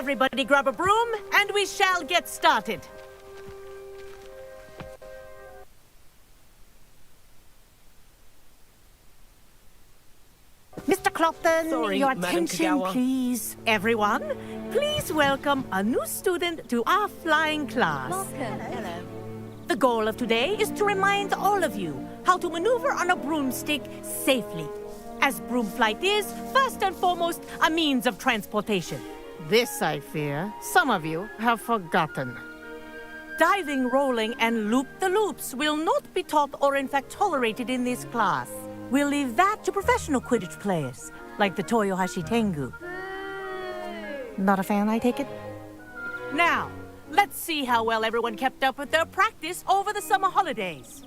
Everybody grab a broom, and we shall get started. Mr. Clopton, Sorry, your Madam attention, Kagawa. please. Everyone, please welcome a new student to our flying class. Welcome. Hello. The goal of today is to remind all of you how to maneuver on a broomstick safely, as broom flight is, first and foremost, a means of transportation. This, I fear, some of you have forgotten. Diving, rolling, and loop-the-loops will not be taught or in fact tolerated in this class. We'll leave that to professional Quidditch players, like the Toyohashi Tengu. Not a fan, I take it? Now, let's see how well everyone kept up with their practice over the summer holidays.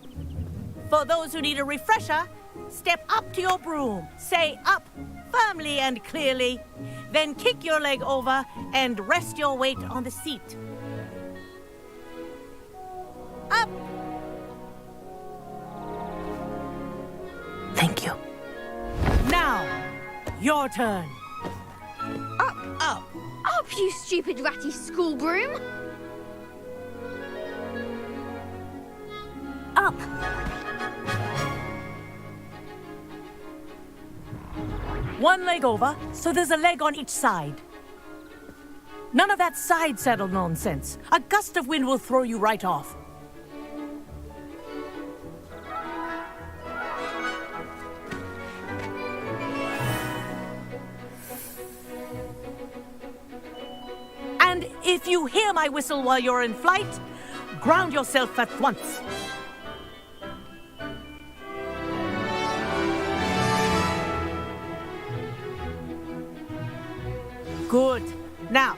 For those who need a refresher, step up to your broom, say up firmly and clearly, then kick your leg over and rest your weight on the seat. Up! Thank you. Now, your turn. Up, you stupid ratty school broom! Up! One leg over, so there's a leg on each side. None of that side saddle nonsense. A gust of wind will throw you right off. And if you hear my whistle while you're in flight, ground yourself at once. Good. Now,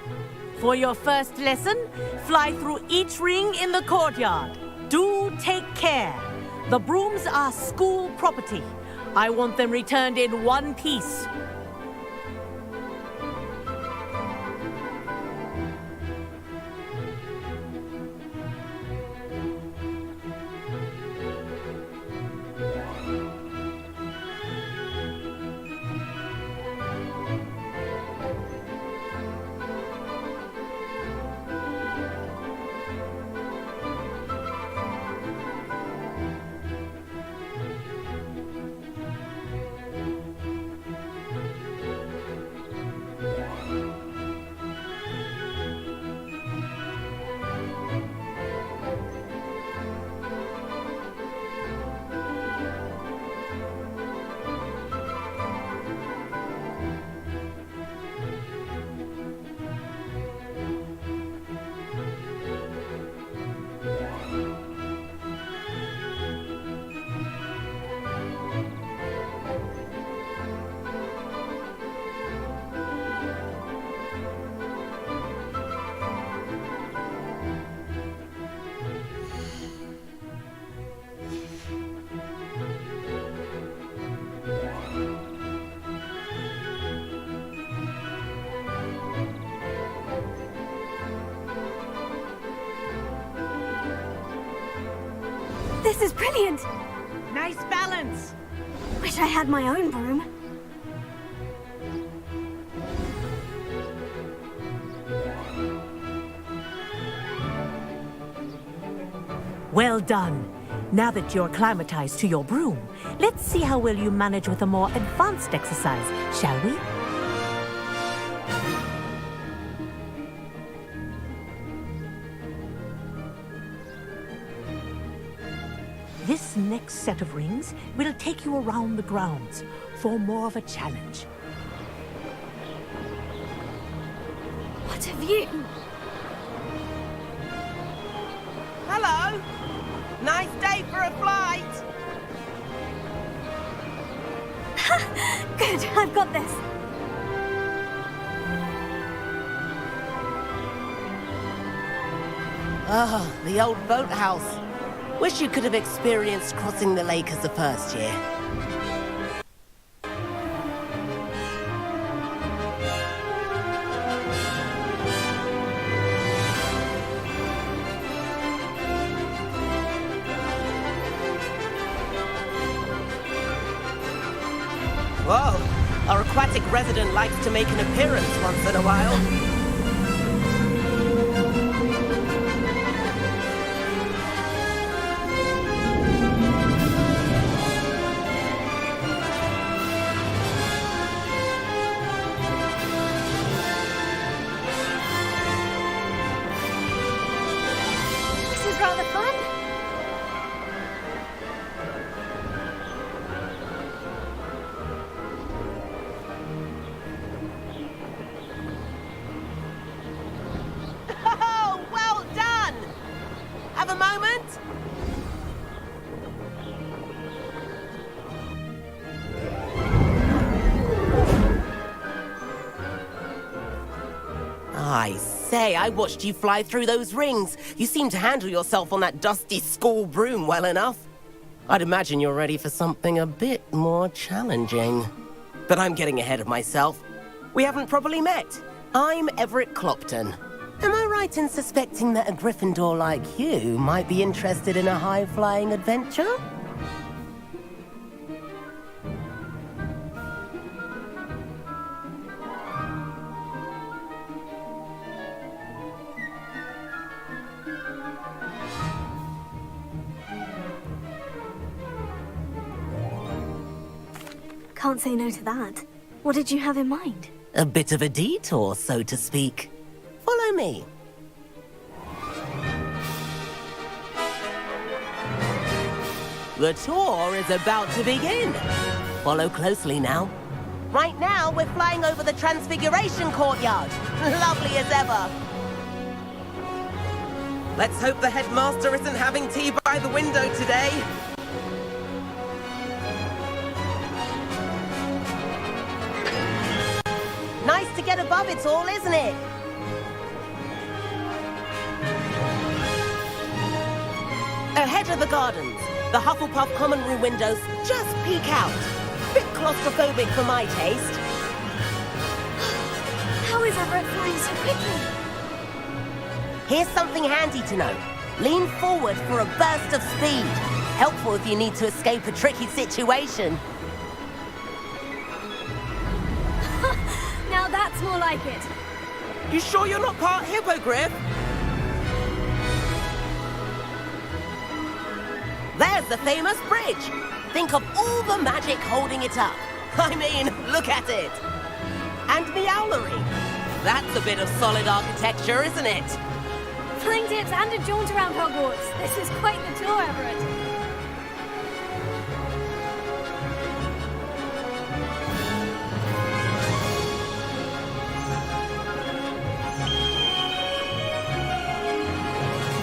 for your first lesson, fly through each ring in the courtyard. Do take care. The brooms are school property. I want them returned in one piece. This is brilliant! Nice balance. Wish I had my own broom. Well done. Now that you're acclimatized to your broom, let's see how well you manage with a more advanced exercise, shall we? This next set of rings will take you around the grounds for more of a challenge. What a view! Hello! Nice day for a flight! Good, I've got this. Oh, the old boathouse. Wish you could have experienced crossing the lake as a first year. Whoa, our aquatic resident likes to make an appearance once in a while. say, I watched you fly through those rings. You seem to handle yourself on that dusty school broom well enough. I'd imagine you're ready for something a bit more challenging. But I'm getting ahead of myself. We haven't properly met. I'm Everett Clopton. Am I right in suspecting that a Gryffindor like you might be interested in a high-flying adventure? Can't say no to that. What did you have in mind? A bit of a detour, so to speak. Follow me. The tour is about to begin. Follow closely now. Right now, we're flying over the Transfiguration Courtyard. Lovely as ever. Let's hope the headmaster isn't having tea by the window today. Nice to get above it all, isn't it? Ahead of the gardens, the Hufflepuff common room windows just peek out. Bit claustrophobic for my taste. How is Everett flying so quickly? Here's something handy to know. Lean forward for a burst of speed. Helpful if you need to escape a tricky situation. Now that's more like it. You sure you're not part hippogriff? There's the famous bridge. Think of all the magic holding it up. I mean, look at it. And the owlery. That's a bit of solid architecture, isn't it? Flying dips and a jaunt around Hogwarts. This is quite the tour, Everett.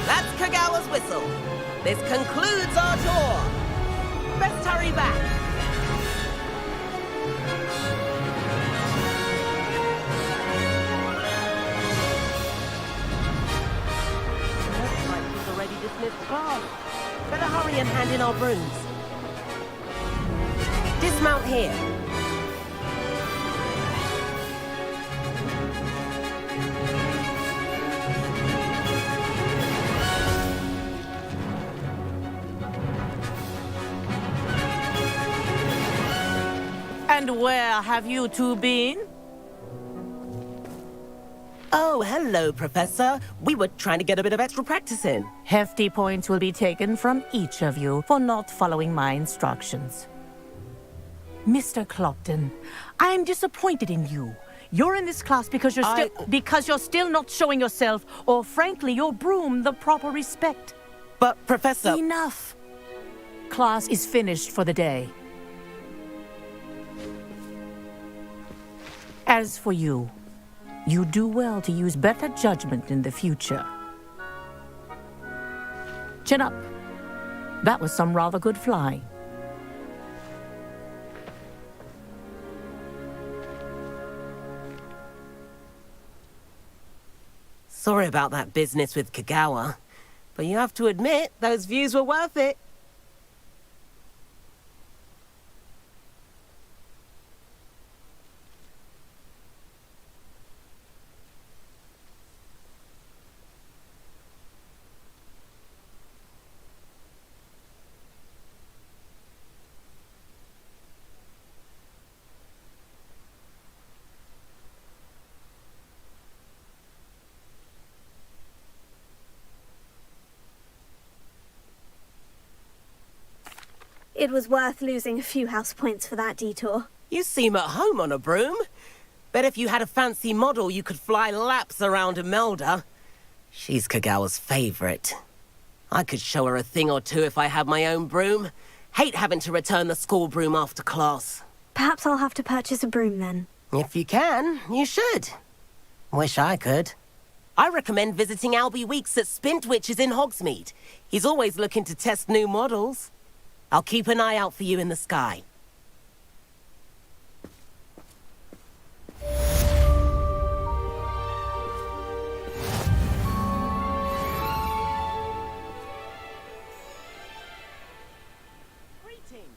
That's Kagawa's whistle. This concludes our tour. Best hurry back. Looks like we've already dismissed class. Better hurry and hand in our brooms. Dismount here. And where have you two been? Oh, hello, Professor. We were trying to get a bit of extra practice in. Hefty points will be taken from each of you for not following my instructions. Mr. Clopton, I'm disappointed in you. You're in this class because you're still not showing yourself, or frankly, your broom, the proper respect. But, Professor... Enough. Class is finished for the day. As for you, you do well to use better judgment in the future. Chin up. That was some rather good flying. Sorry about that business with Kagawa, but you have to admit, those views were worth it. It was worth losing a few house points for that detour. You seem at home on a broom. Bet if you had a fancy model, you could fly laps around Imelda. She's Kagawa's favorite. I could show her a thing or two if I had my own broom. Hate having to return the school broom after class. Perhaps I'll have to purchase a broom then. If you can, you should. Wish I could. I recommend visiting Albie Weeks at Spintwitches in Hogsmeade. He's always looking to test new models. I'll keep an eye out for you in the sky. waiting.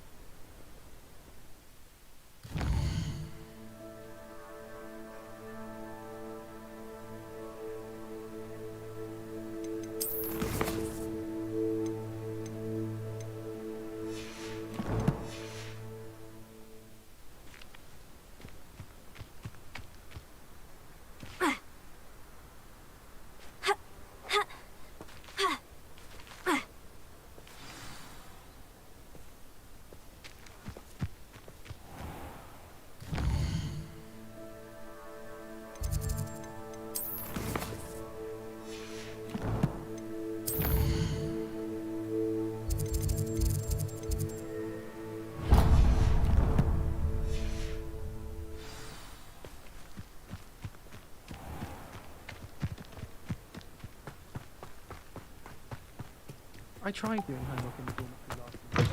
I tried doing homework in the dormitory last week.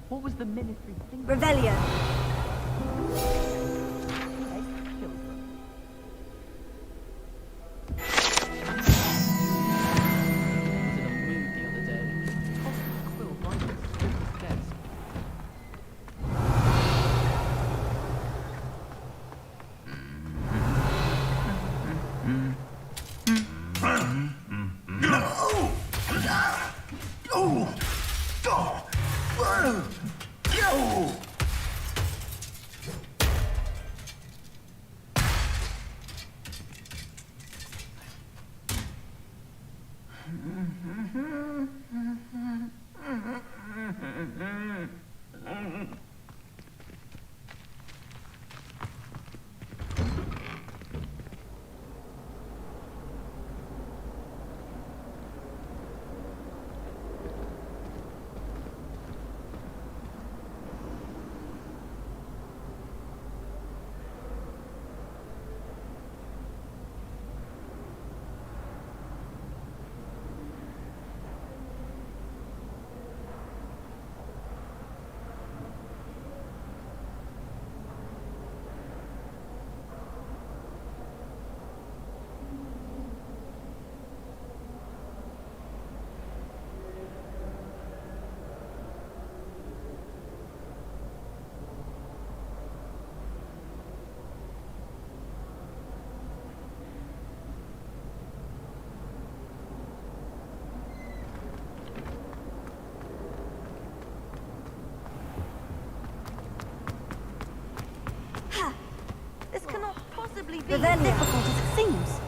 What was the ministry thinking? Revelio. This cannot possibly be Revelio. as difficult as it seems.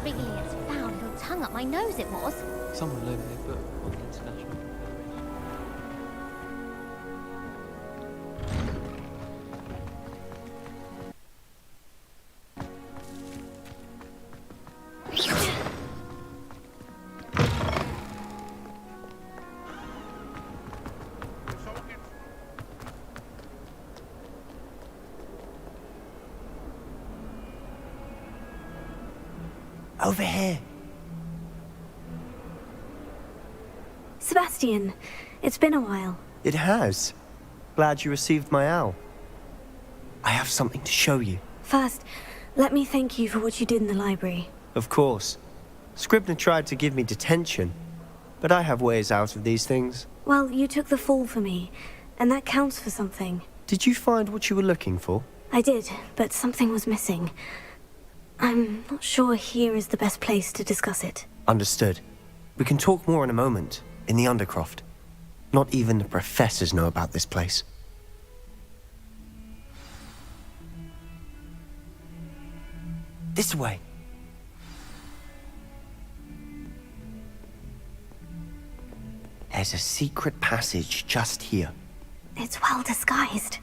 Really, it's found your tongue up my nose, it was. Someone loaned me a book on the International Confederation. Over here. Sebastian, it's been a while. It has. Glad you received my owl. I have something to show you. First, let me thank you for what you did in the library. Of course. Scribner tried to give me detention, but I have ways out of these things. Well, you took the fall for me, and that counts for something. Did you find what you were looking for? I did, but something was missing. I'm not sure here is the best place to discuss it. Understood. We can talk more in a moment, in the Undercroft. Not even the professors know about this place. This way. There's a secret passage just here. It's well disguised.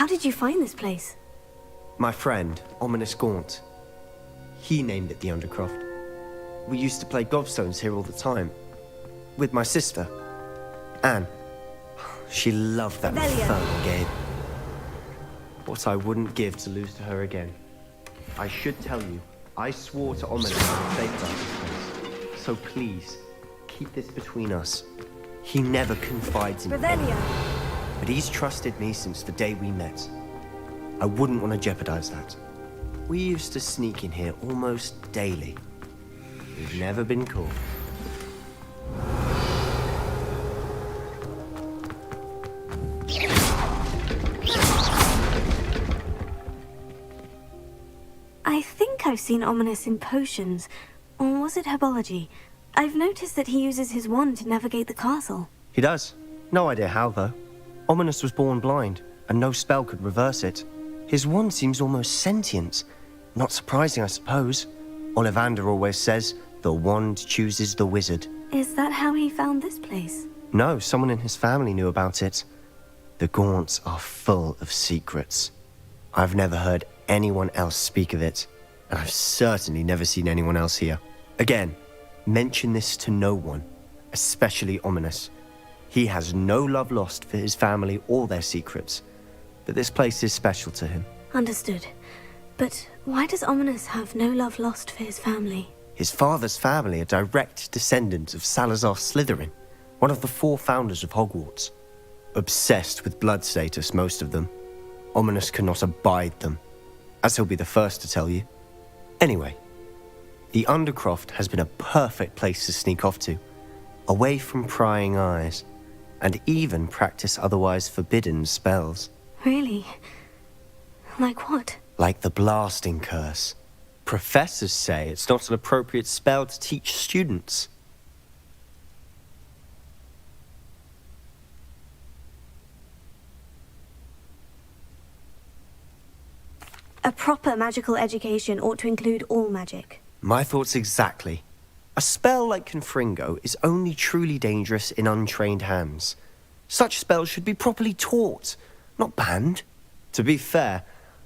How did you find this place? My friend, Ominous Gaunt. He named it the Undercroft. We used to play gobstones here all the time. With my sister, Anne. She loved that infernal game. What I wouldn't give to lose to her again. I should tell you, I swore to Ominous to safeguard this place. So please, keep this between us. He never confides in me. But he's trusted me since the day we met. I wouldn't want to jeopardize that. We used to sneak in here almost daily. We've never been caught. I think I've seen Ominous in potions. Or was it herbology? I've noticed that he uses his wand to navigate the castle. He does. No idea how, though. Ominous was born blind, and no spell could reverse it. His wand seems almost sentient. Not surprising, I suppose. Ollivander always says, the wand chooses the wizard. Is that how he found this place? No, someone in his family knew about it. The Gaunts are full of secrets. I've never heard anyone else speak of it, and I've certainly never seen anyone else here. Again, mention this to no one, especially Ominous. He has no love lost for his family or their secrets, but this place is special to him. Understood. But why does Ominous have no love lost for his family? His father's family are direct descendants of Salazar Slytherin, one of the 4 founders of Hogwarts. Obsessed with blood status, most of them. Ominous cannot abide them, as he'll be the first to tell you. Anyway, the Undercroft has been a perfect place to sneak off to, away from prying eyes, and even practice otherwise forbidden spells. Really? Like what? Like the blasting curse. Professors say it's not an appropriate spell to teach students. A proper magical education ought to include all magic. My thoughts exactly. A spell like Confringo is only truly dangerous in untrained hands. Such spells should be properly taught, not banned. To be fair,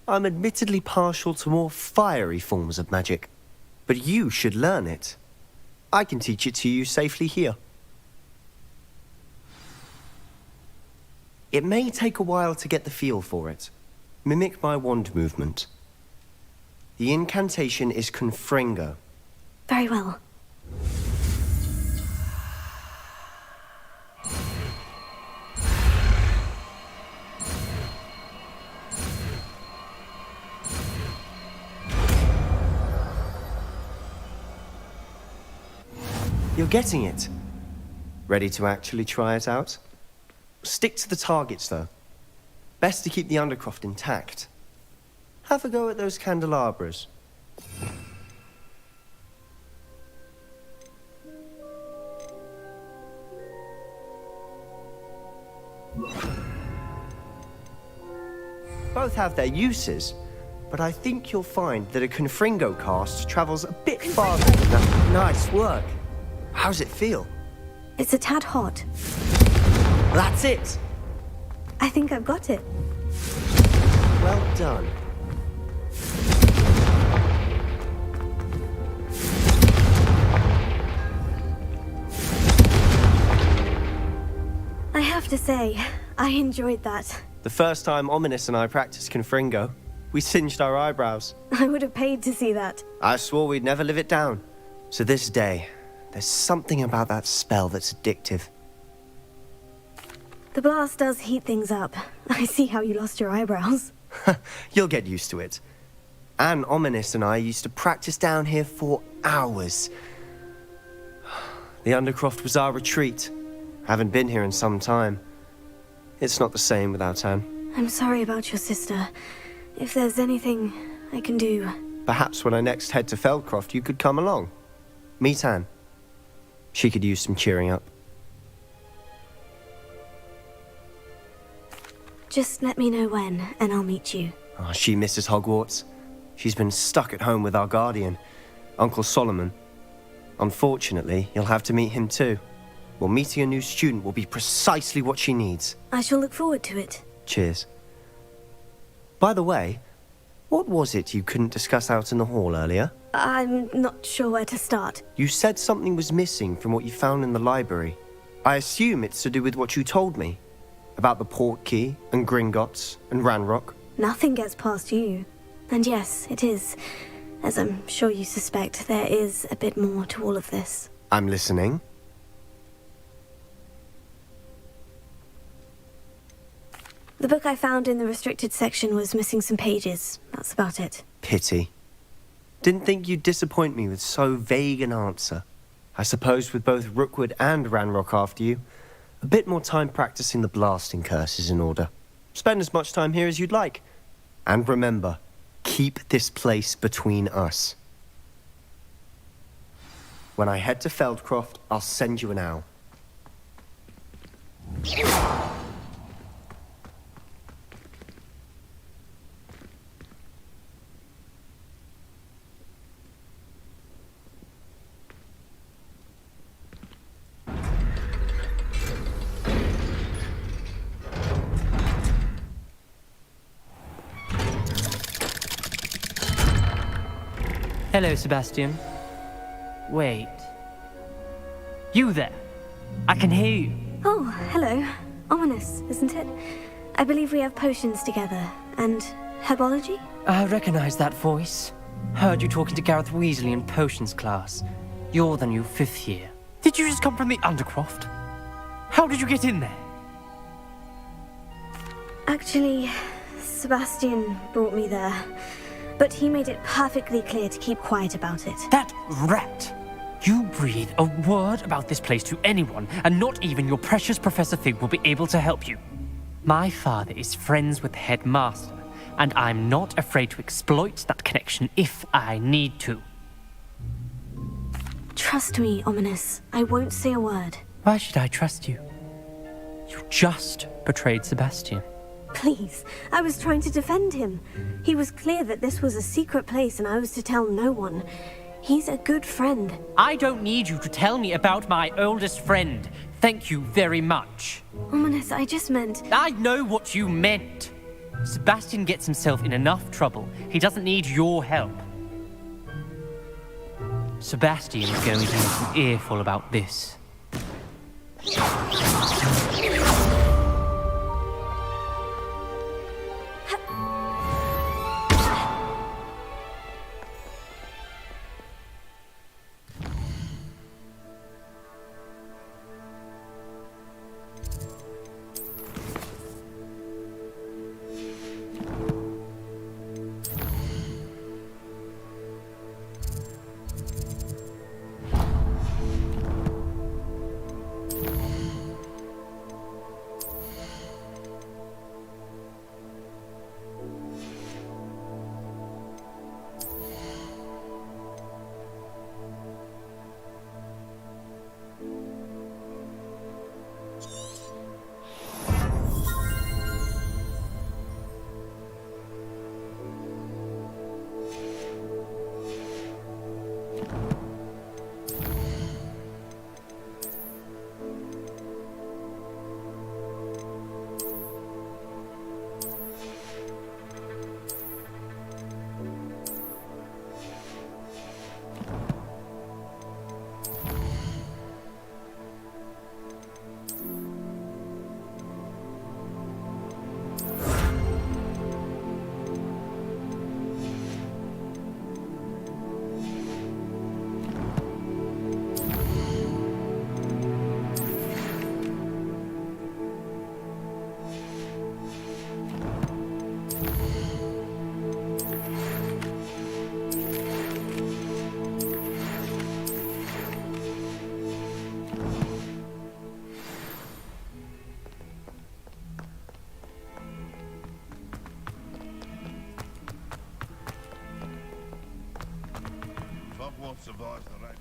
I'm admittedly partial to more fiery forms of magic. But you should learn it. I can teach it to you safely here. It may take a while to get the feel for it. Mimic my wand movement. The incantation is Confringo. Very well. You're getting it. Ready to actually try it out? Stick to the targets, though. Best to keep the Undercroft intact. Have a go at those candelabras. Both have their uses, but I think you'll find that a Confringo cast travels a bit farther than that. Nice work. How's it feel? It's a tad hot. That's it. I think I've got it. Well done. I have to say, I enjoyed that. The first time Ominous and I practiced Confringo, we singed our eyebrows. I would have paid to see that. I swore we'd never live it down. To this day, there's something about that spell that's addictive. The blast does heat things up. I see how you lost your eyebrows. You'll get used to it. Anne, Ominous and I used to practice down here for hours. The Undercroft was our retreat. Haven't been here in some time. It's not the same without Anne. I'm sorry about your sister. If there's anything I can do... Perhaps when I next head to Feldcroft, you could come along. Meet Anne. She could use some cheering up. Just let me know when, and I'll meet you. Oh, she misses Hogwarts. She's been stuck at home with our guardian, Uncle Solomon. Unfortunately, you'll have to meet him too. Well, meeting a new student will be precisely what she needs. I shall look forward to it. Cheers. By the way, what was it you couldn't discuss out in the hall earlier? I'm not sure where to start. You said something was missing from what you found in the library. I assume it's to do with what you told me. About the port key, and Gringotts, and Ranrock. Nothing gets past you. And yes, it is. As I'm sure you suspect, there is a bit more to all of this. I'm listening. The book I found in the restricted section was missing some pages. That's about it. Pity. Didn't think you'd disappoint me with so vague an answer. I suppose with both Rookwood and Ranrock after you, a bit more time practicing the blasting curse is in order. Spend as much time here as you'd like. And remember, keep this place between us. When I head to Feldcroft, I'll send you an owl. Hello, Sebastian. Wait. You there? I can hear you. Oh, hello. Ominous, isn't it? I believe we have potions together. And herbology? I recognize that voice. Heard you talking to Gareth Weasley in potions class. You're the new 5th year. Did you just come from the Undercroft? How did you get in there? Actually, Sebastian brought me there. But he made it perfectly clear to keep quiet about it. That rat! You breathe a word about this place to anyone, and not even your precious Professor Fig will be able to help you. My father is friends with the headmaster, and I'm not afraid to exploit that connection if I need to. Trust me, Ominous. I won't say a word. Why should I trust you? You just betrayed Sebastian. Please, I was trying to defend him. He was clear that this was a secret place and I was to tell no one. He's a good friend. I don't need you to tell me about my oldest friend. Thank you very much. Ominous, I just meant... I know what you meant. Sebastian gets himself in enough trouble. He doesn't need your help. Sebastian's going to make an earful about this. Hogwarts survives the rain.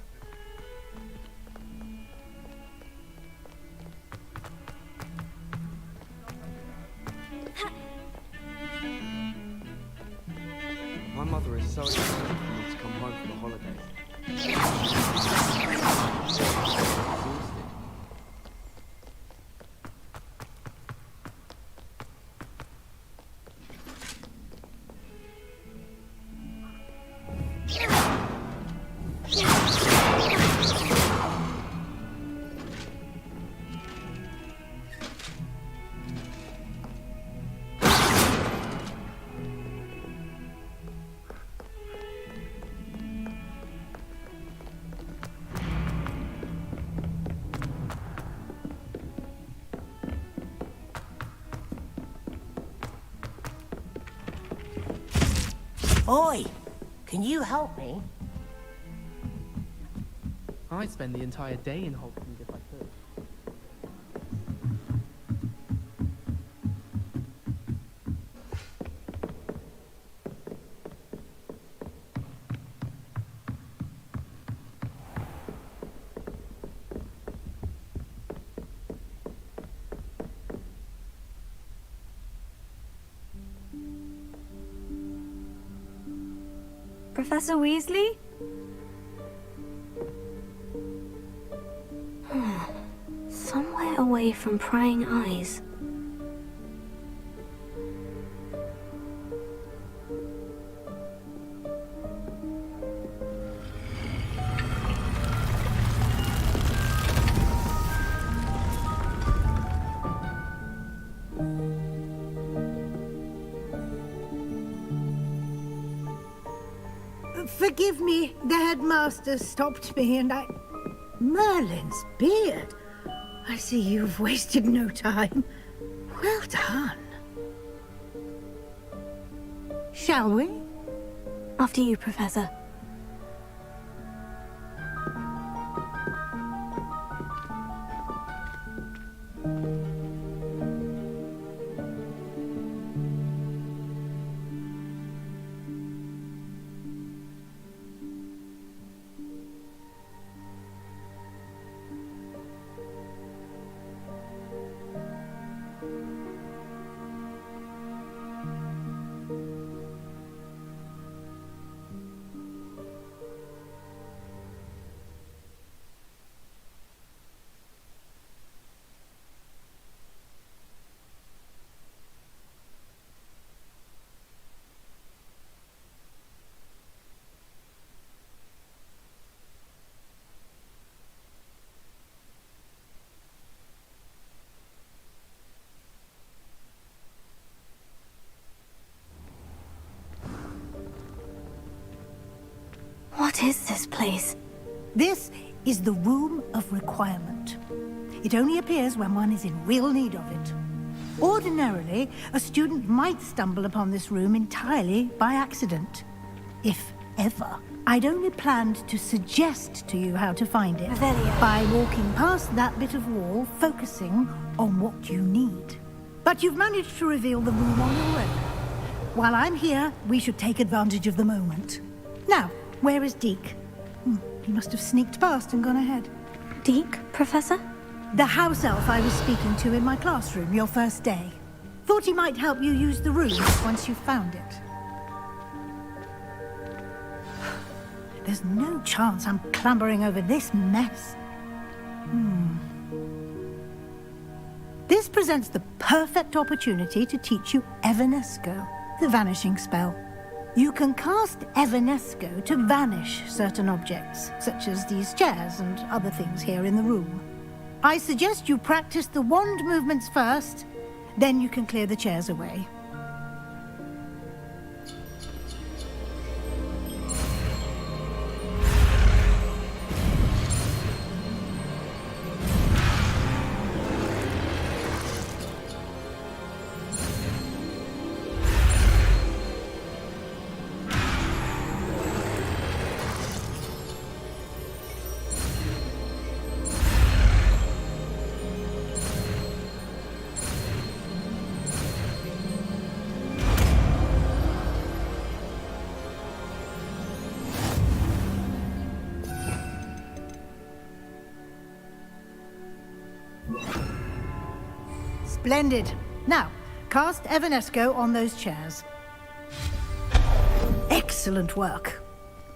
My mother is so excited for me to come home for the holidays. Oi! Can you help me? I'd spend the entire day in Hogwarts if I could. Professor Weasley? Somewhere away from prying eyes. Forgive me, the headmaster stopped me and I... Merlin's beard. I see you've wasted no time. Well done. Shall we? After you, Professor. What is this place? This is the Room of Requirement. It only appears when one is in real need of it. Ordinarily, a student might stumble upon this room entirely by accident. If ever. I'd only planned to suggest to you how to find it Revelio. by walking past that bit of wall, focusing on what you need. But you've managed to reveal the room on your own. While I'm here, we should take advantage of the moment. Now, where is Deke? He must have sneaked past and gone ahead. Deke, Professor? The house elf I was speaking to in my classroom your first day. Thought he might help you use the room once you found it. There's no chance I'm clambering over this mess. This presents the perfect opportunity to teach you Evanesco, the vanishing spell. You can cast Evanesco to vanish certain objects, such as these chairs and other things here in the room. I suggest you practice the wand movements first, then you can clear the chairs away. Splendid. Now, cast Evanesco on those chairs. Excellent work.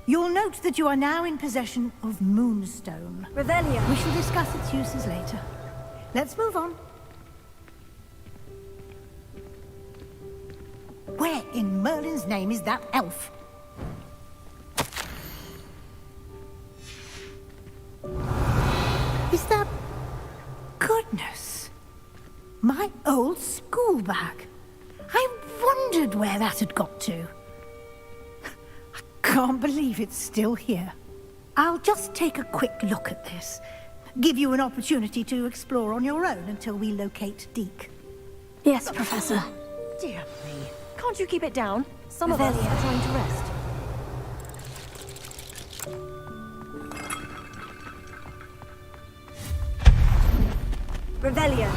You'll note that you are now in possession of Moonstone. Revelio. We shall discuss its uses later. Let's move on. Where in Merlin's name is that elf? Is that... Goodness. My old school bag. I wondered where that had got to. I can't believe it's still here. I'll just take a quick look at this. Give you an opportunity to explore on your own until we locate Deke. Yes, Professor. Dear me. Can't you keep it down? Some of us are trying to rest. Revelio.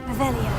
Revelio.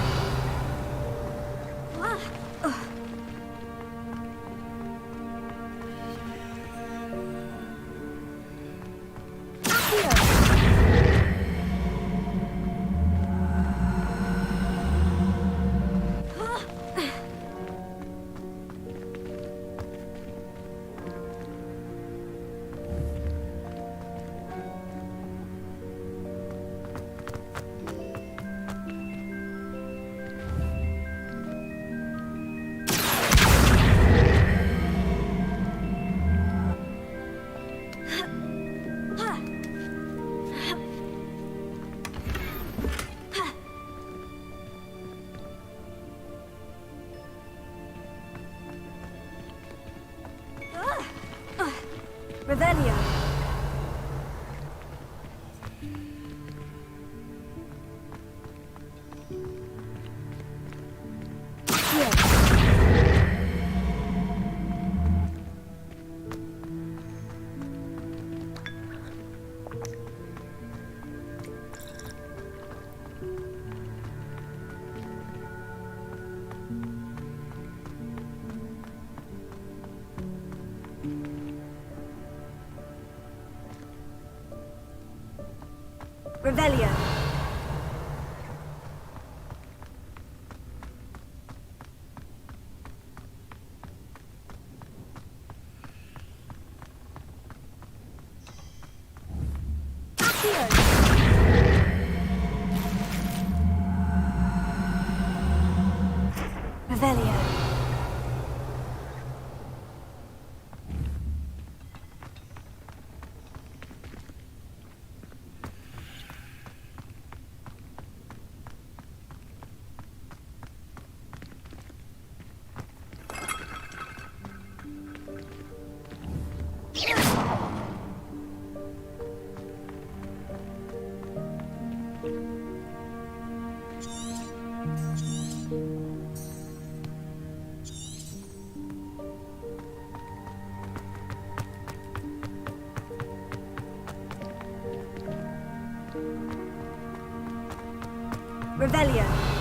Revelio. Revelio. Revelio. Revelio.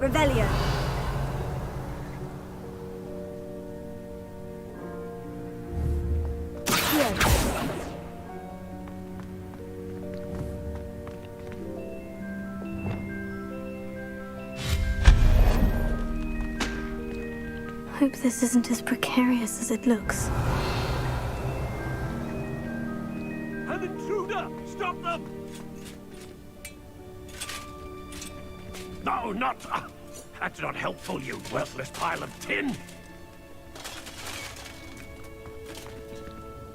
Revelio. Hope this isn't as precarious as it looks. An intruder! Stop them! No, not... that's not helpful, you worthless pile of tin!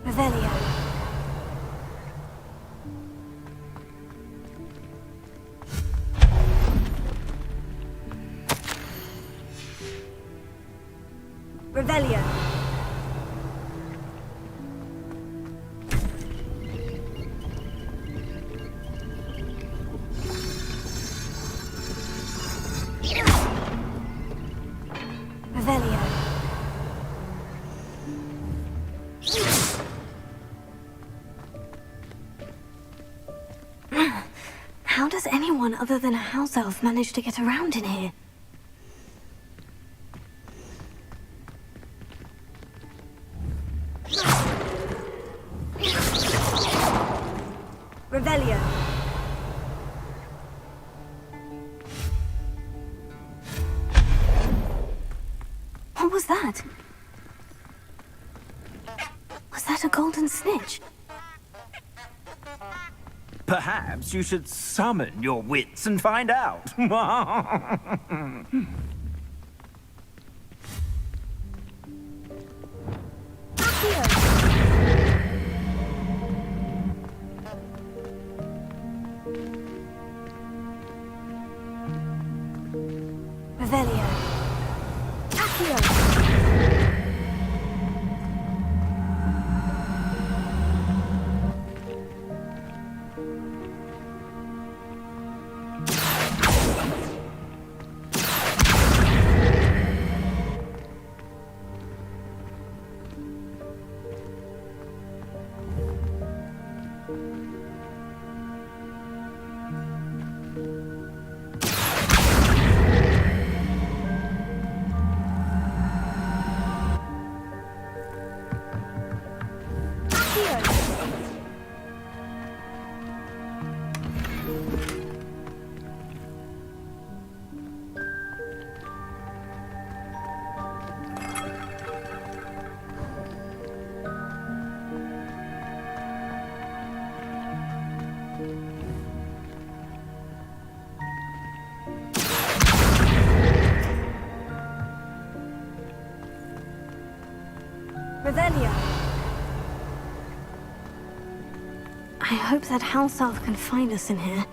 Revelio. Revelio. Revelio. How does anyone other than a house elf manage to get around in here? Revelio. What was that? Was that a golden snitch? Perhaps you should summon your wits and find out. Revelio. Accio. Revelio. I hope that house elf can find us in here.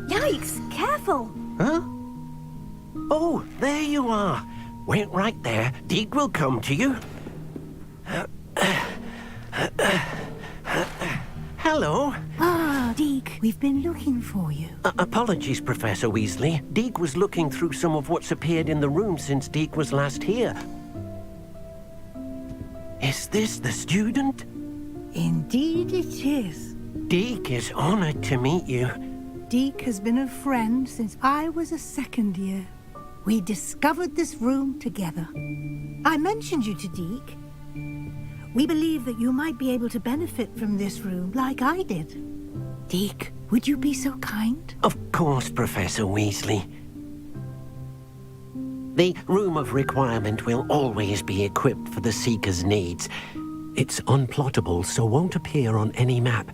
Yikes! Careful! Huh? Oh, there you are. Wait right there. Deke will come to you. Hello. Ah, Deke. We've been looking for you. Apologies, Professor Weasley. Deke was looking through some of what's appeared in the room since Deke was last here. Is this the student? Indeed it is. Deke is honored to meet you. Deke has been a friend since I was a second year. We discovered this room together. I mentioned you to Deke. We believe that you might be able to benefit from this room like I did. Deke, would you be so kind? Of course, Professor Weasley. The Room of Requirement will always be equipped for the Seeker's needs. It's unplottable, so won't appear on any map.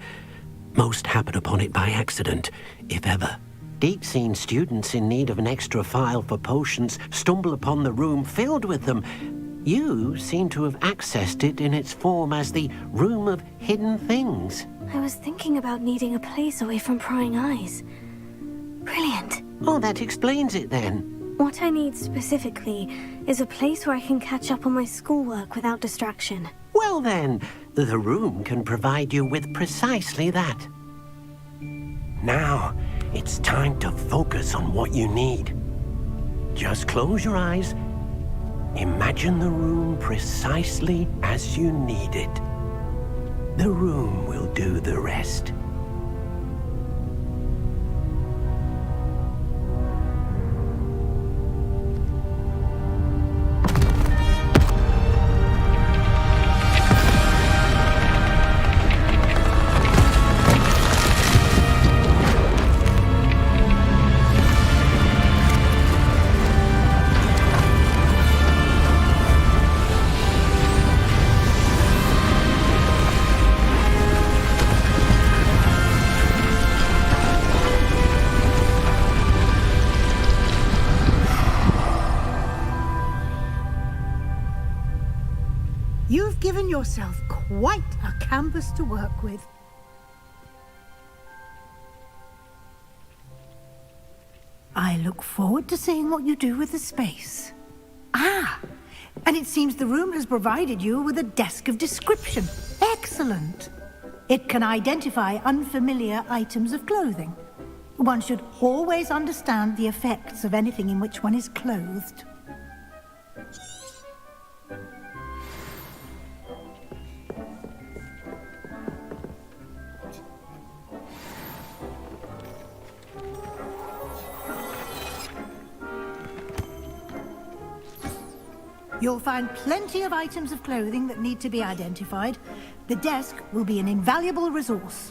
Most happen upon it by accident, if ever. Deke's seen students in need of an extra file for potions stumble upon the room filled with them. You seem to have accessed it in its form as the Room of Hidden Things. I was thinking about needing a place away from prying eyes. Brilliant. Oh, that explains it then. What I need specifically is a place where I can catch up on my schoolwork without distraction. Well then, the room can provide you with precisely that. Now, it's time to focus on what you need. Just close your eyes. Imagine the room precisely as you need it. The room will do the rest. You've given yourself quite a canvas to work with. I look forward to seeing what you do with the space. Ah, and it seems the room has provided you with a desk of description. Excellent. It can identify unfamiliar items of clothing. One should always understand the effects of anything in which one is clothed. You'll find plenty of items of clothing that need to be identified. The desk will be an invaluable resource.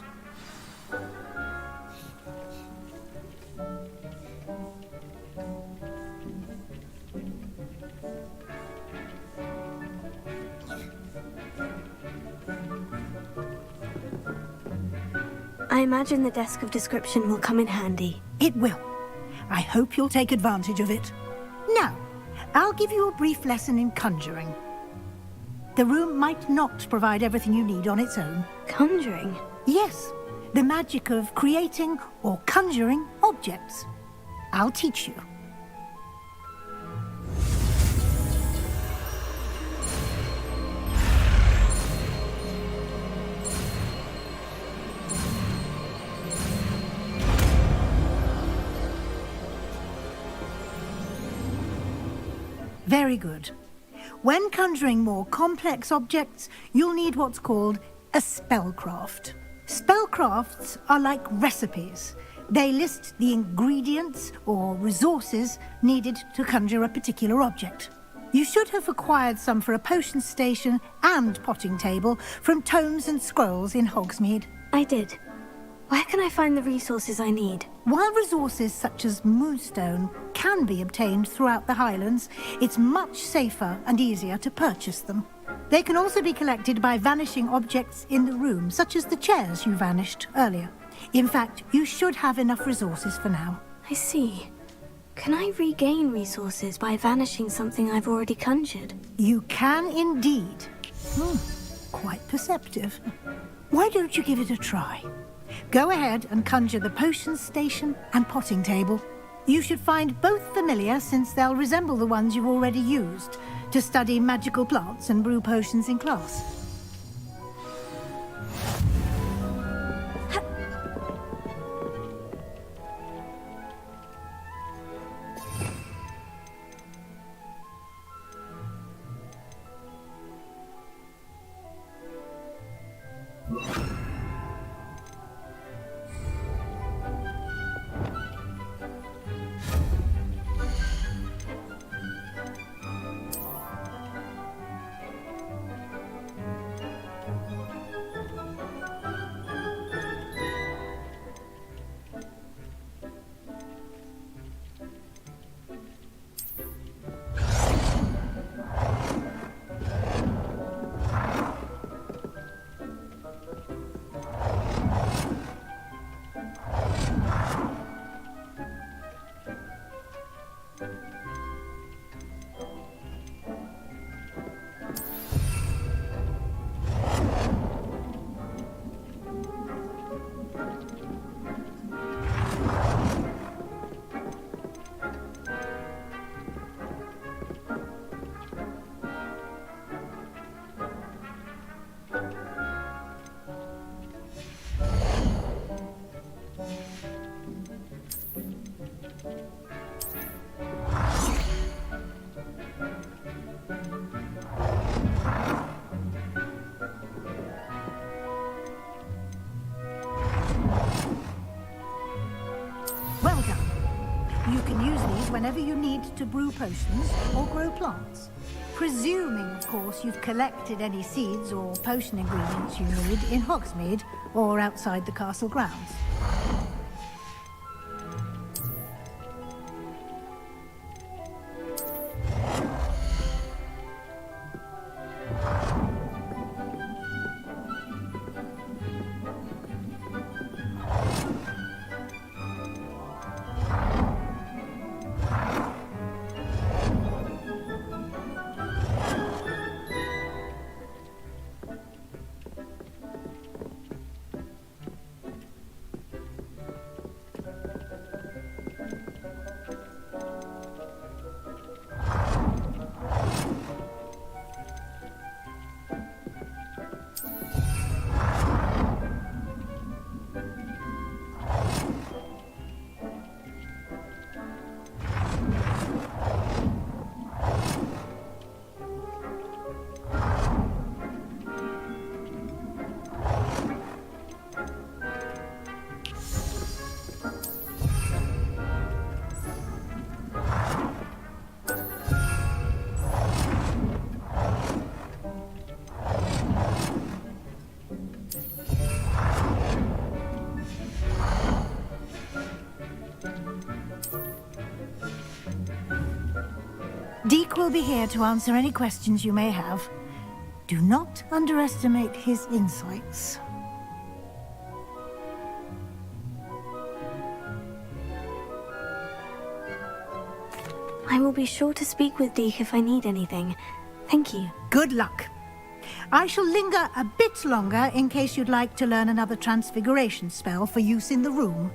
I imagine the desk of description will come in handy. It will. I hope you'll take advantage of it. Now, I'll give you a brief lesson in conjuring. The room might not provide everything you need on its own. Conjuring? Yes, the magic of creating or conjuring objects. I'll teach you. Very good. When conjuring more complex objects, you'll need what's called a spellcraft. Spellcrafts are like recipes. They list the ingredients or resources needed to conjure a particular object. You should have acquired some for a potion station and potting table from tomes and scrolls in Hogsmeade. I did. Where can I find the resources I need? While resources such as moonstone can be obtained throughout the Highlands, it's much safer and easier to purchase them. They can also be collected by vanishing objects in the room, such as the chairs you vanished earlier. In fact, you should have enough resources for now. I see. Can I regain resources by vanishing something I've already conjured? You can indeed. Quite perceptive. Why don't you give it a try? Go ahead and conjure the potion station and potting table. You should find both familiar, since they'll resemble the ones you've already used to study magical plants and brew potions in class. you need to brew potions or grow plants. Presuming, of course, you've collected any seeds or potion ingredients you need in Hogsmeade or outside the castle grounds. Deke will be here to answer any questions you may have. Do not underestimate his insights. I will be sure to speak with Deke if I need anything. Thank you. Good luck. I shall linger a bit longer in case you'd like to learn another transfiguration spell for use in the room.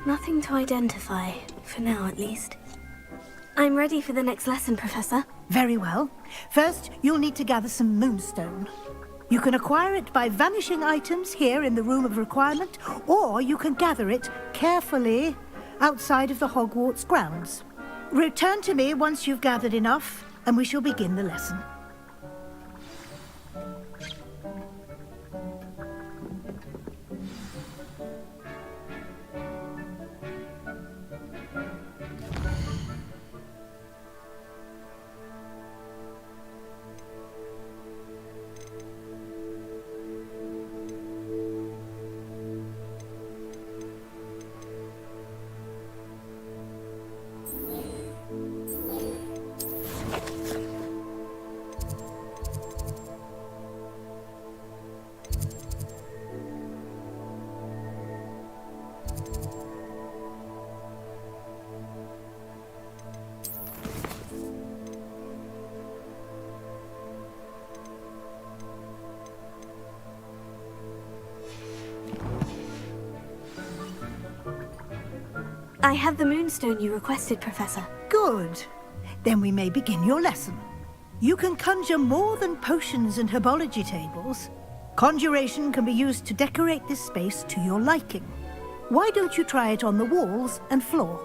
Nothing to identify, for now at least. I'm ready for the next lesson, Professor. Very well. First, you'll need to gather some moonstone. You can acquire it by vanishing items here in the Room of Requirement, or you can gather it carefully outside of the Hogwarts grounds. Return to me once you've gathered enough, and we shall begin the lesson. I have the moonstone you requested, Professor. Good. Then we may begin your lesson. You can conjure more than potions and herbology tables. Conjuration can be used to decorate this space to your liking. Why don't you try it on the walls and floor?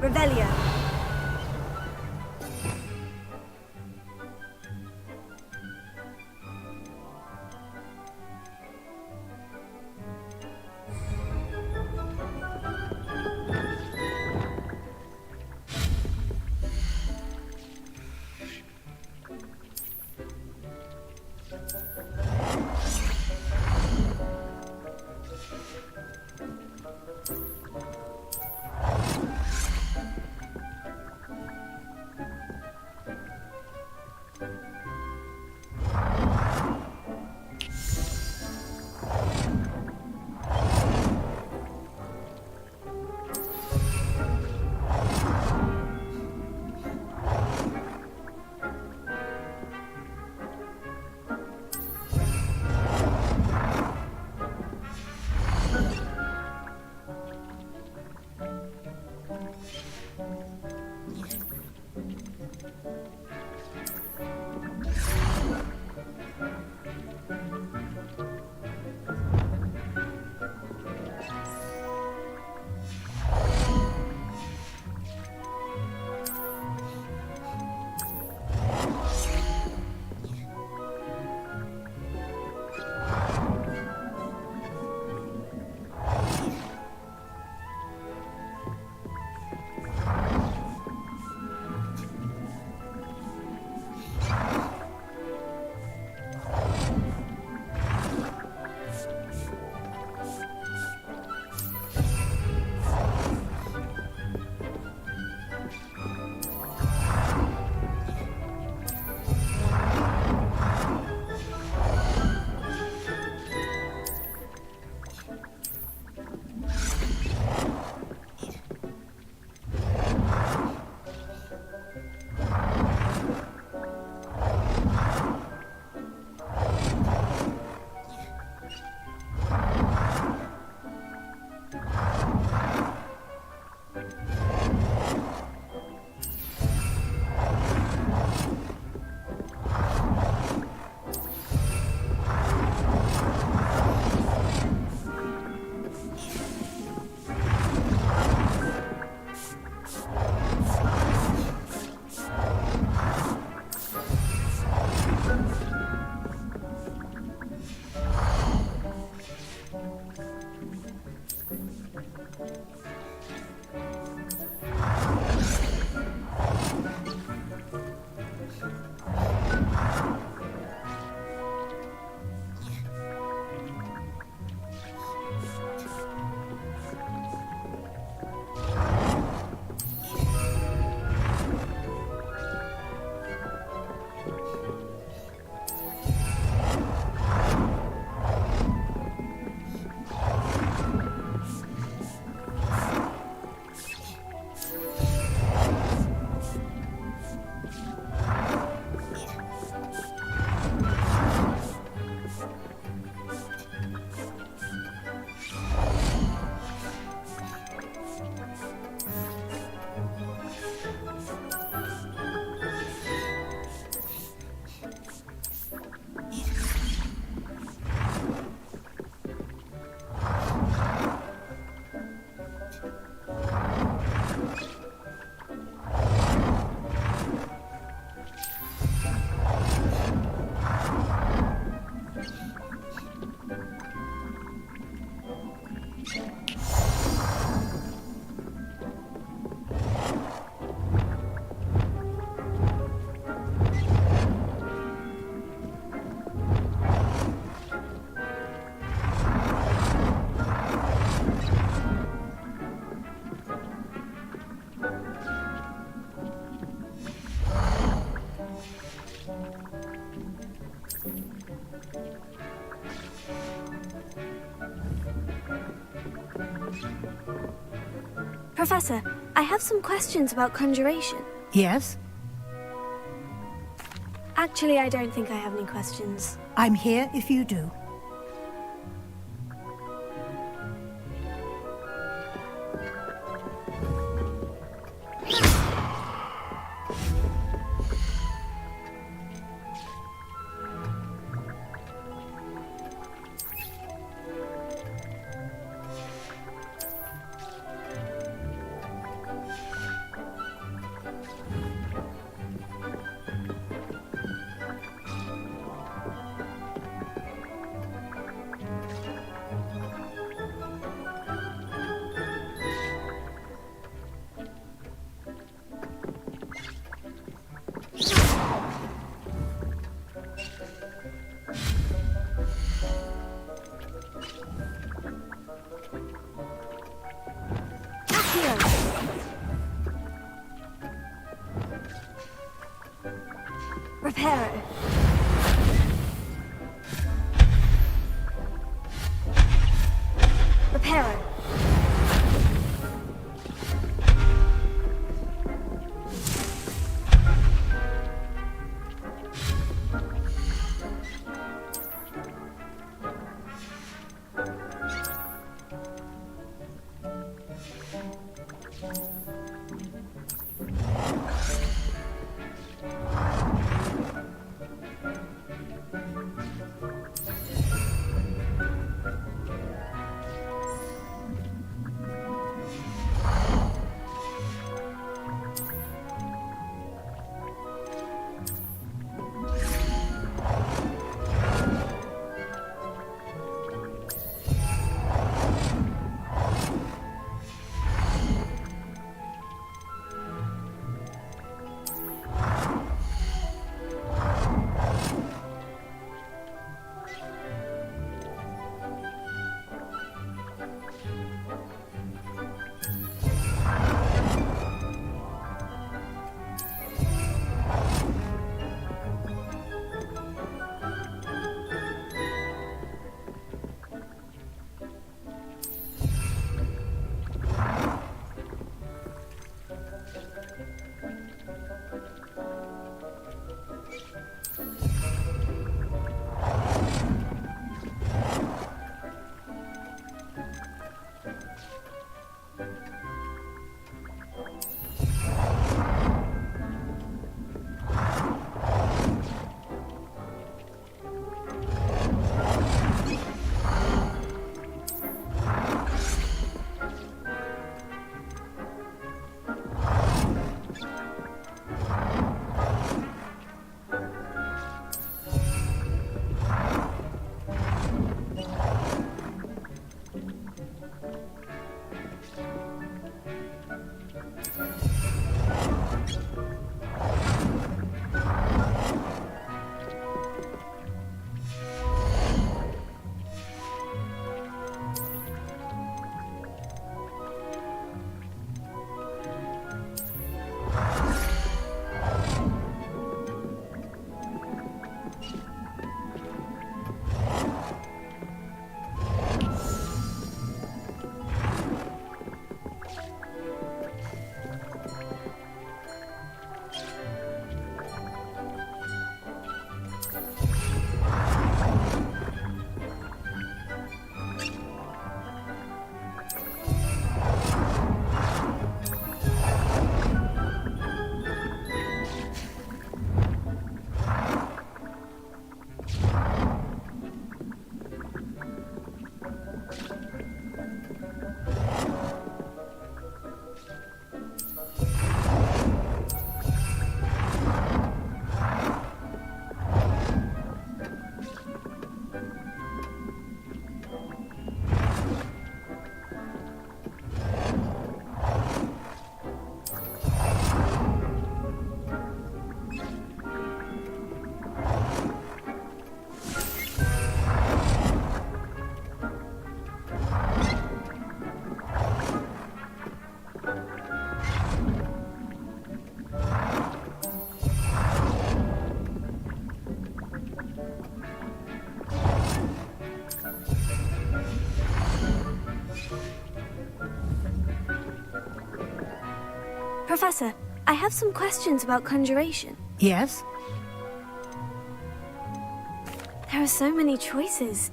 Revelio. Professor, I have some questions about conjuration. Yes? Actually, I don't think I have any questions. I'm here if you do. Reparo. Reparo. Professor, I have some questions about conjuration. Yes? There are so many choices.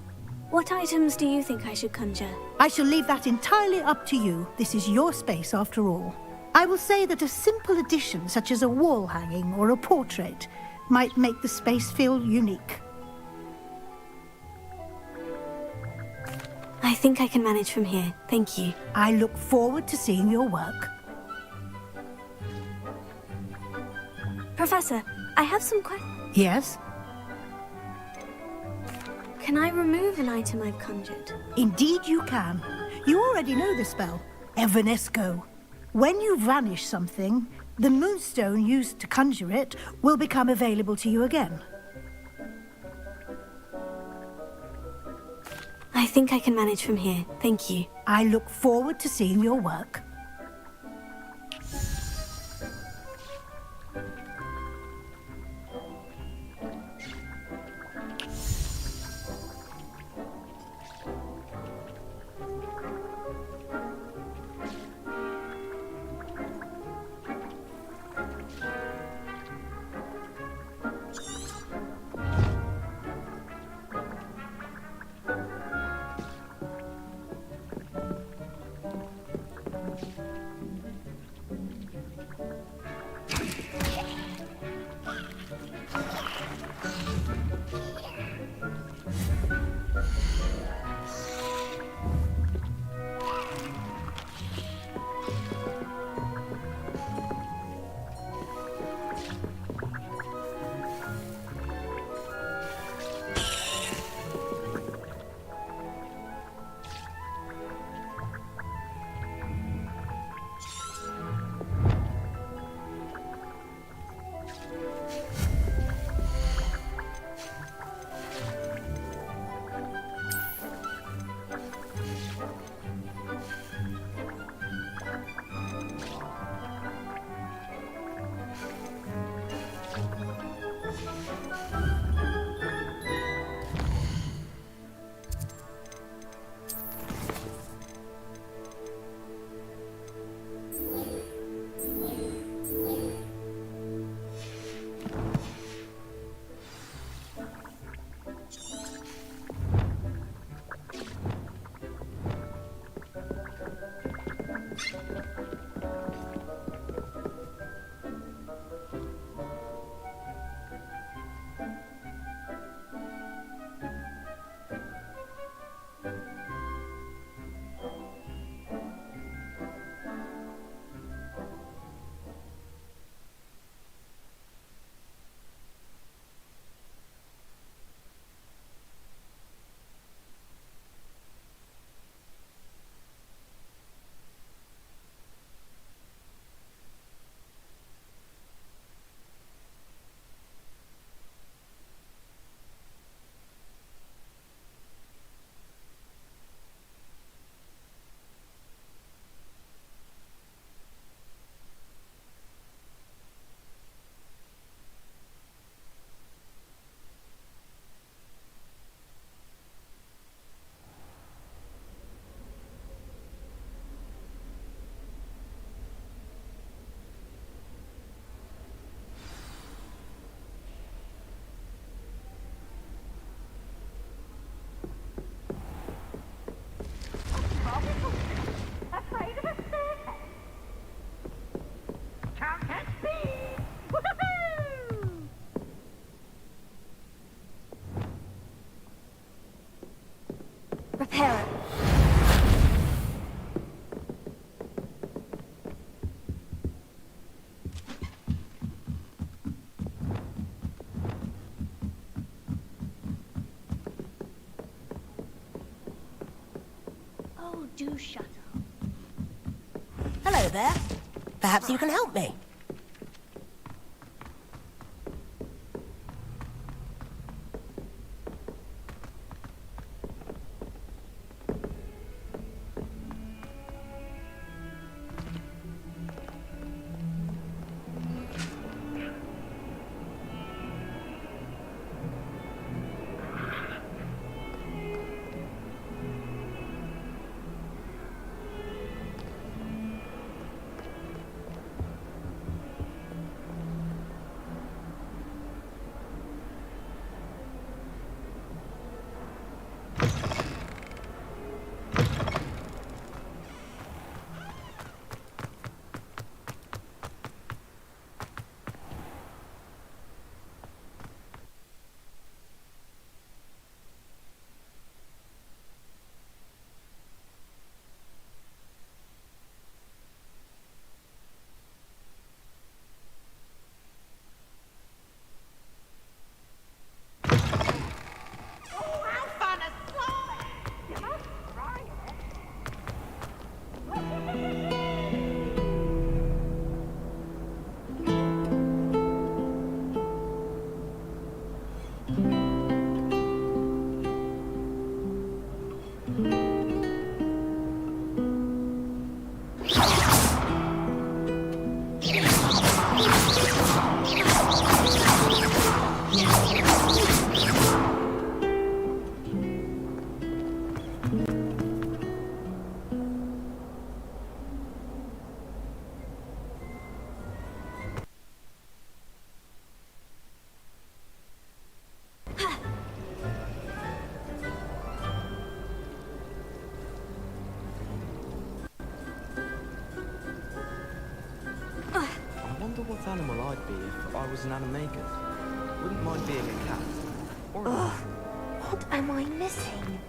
What items do you think I should conjure? I shall leave that entirely up to you. This is your space after all. I will say that a simple addition such as a wall hanging or a portrait might make the space feel unique. I think I can manage from here. Thank you. I look forward to seeing your work. Professor, I have some questions. Yes? Can I remove an item I've conjured? Indeed you can. You already know the spell, Evanesco. When you vanish something, the moonstone used to conjure it will become available to you again. I think I can manage from here. Thank you. I look forward to seeing your work. Repair it. Oh, do shut up. Hello there. Perhaps you can help me. what animal I'd be if I was an animagus. Wouldn't mind being a cat. Or an Ugh, what am I missing?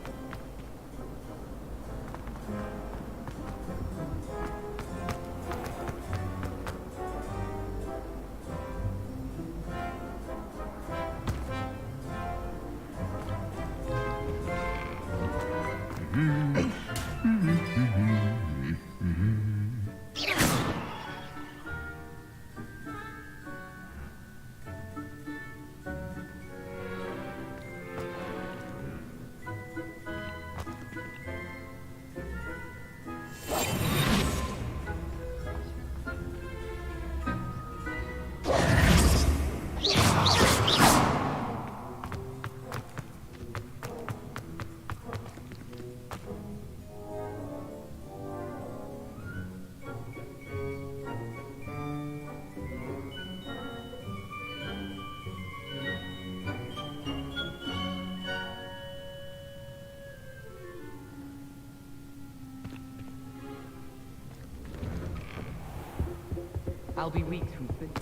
I'll be weak through thick.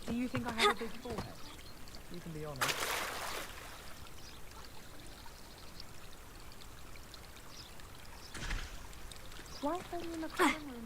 Do you think I have a big forehead? You can be honest. Why are you in the common room?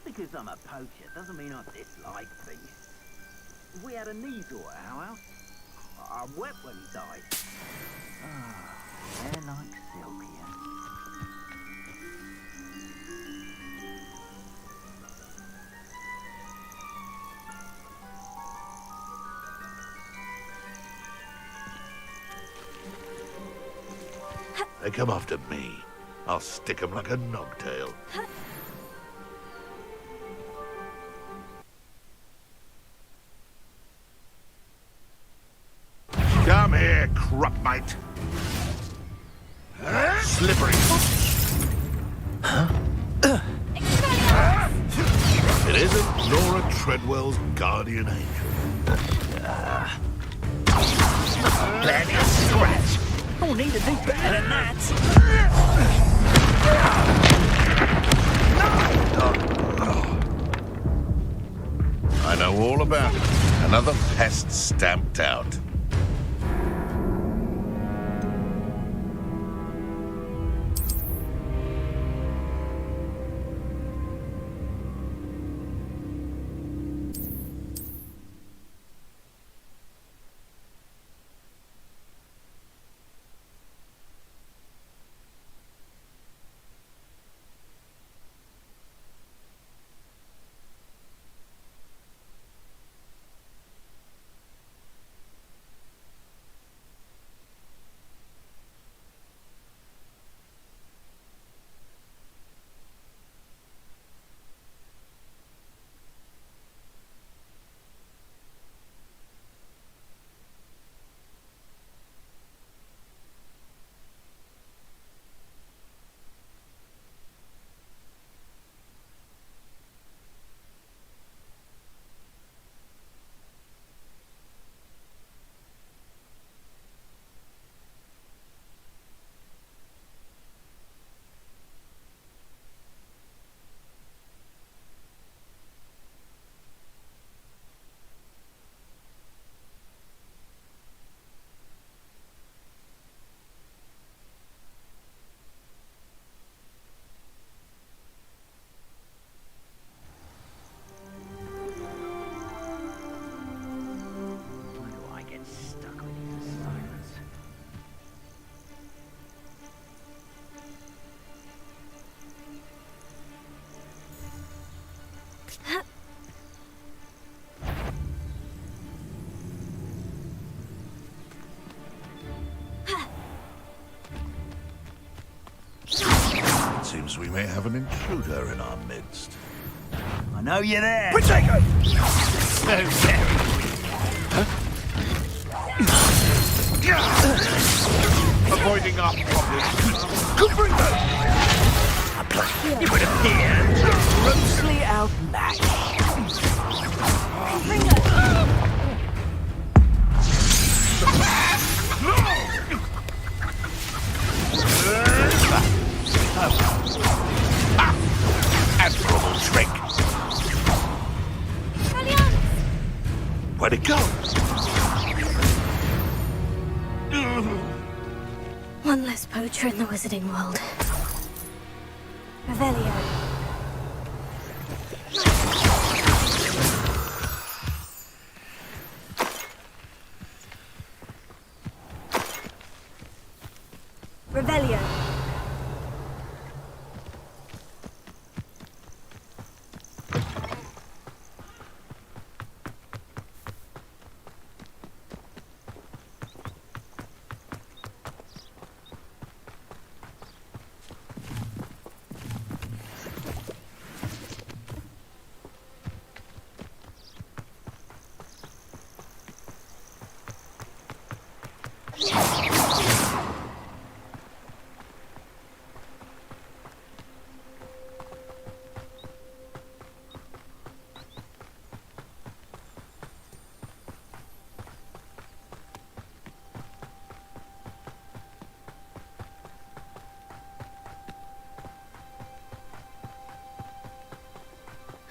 Because I'm a poacher doesn't mean I dislike beasts. If we had a Neasor at our house, I wept when he died. Ah, they're like silk here. They come after me. I'll stick 'em like a knobtail. Come here, crupmate. Slippery. It isn't Nora Treadwell's guardian angel. Plenty of scratch. I'll need to do better than that. I know all about it. Another pest stamped out. Seems we may have an intruder in our midst. I know you're there. Potato! So very avoiding our problems. Comprendo! You would appear grossly outmatched. Admirable trick. Where'd it go? One less poacher in the wizarding world. Revelio. Revelio.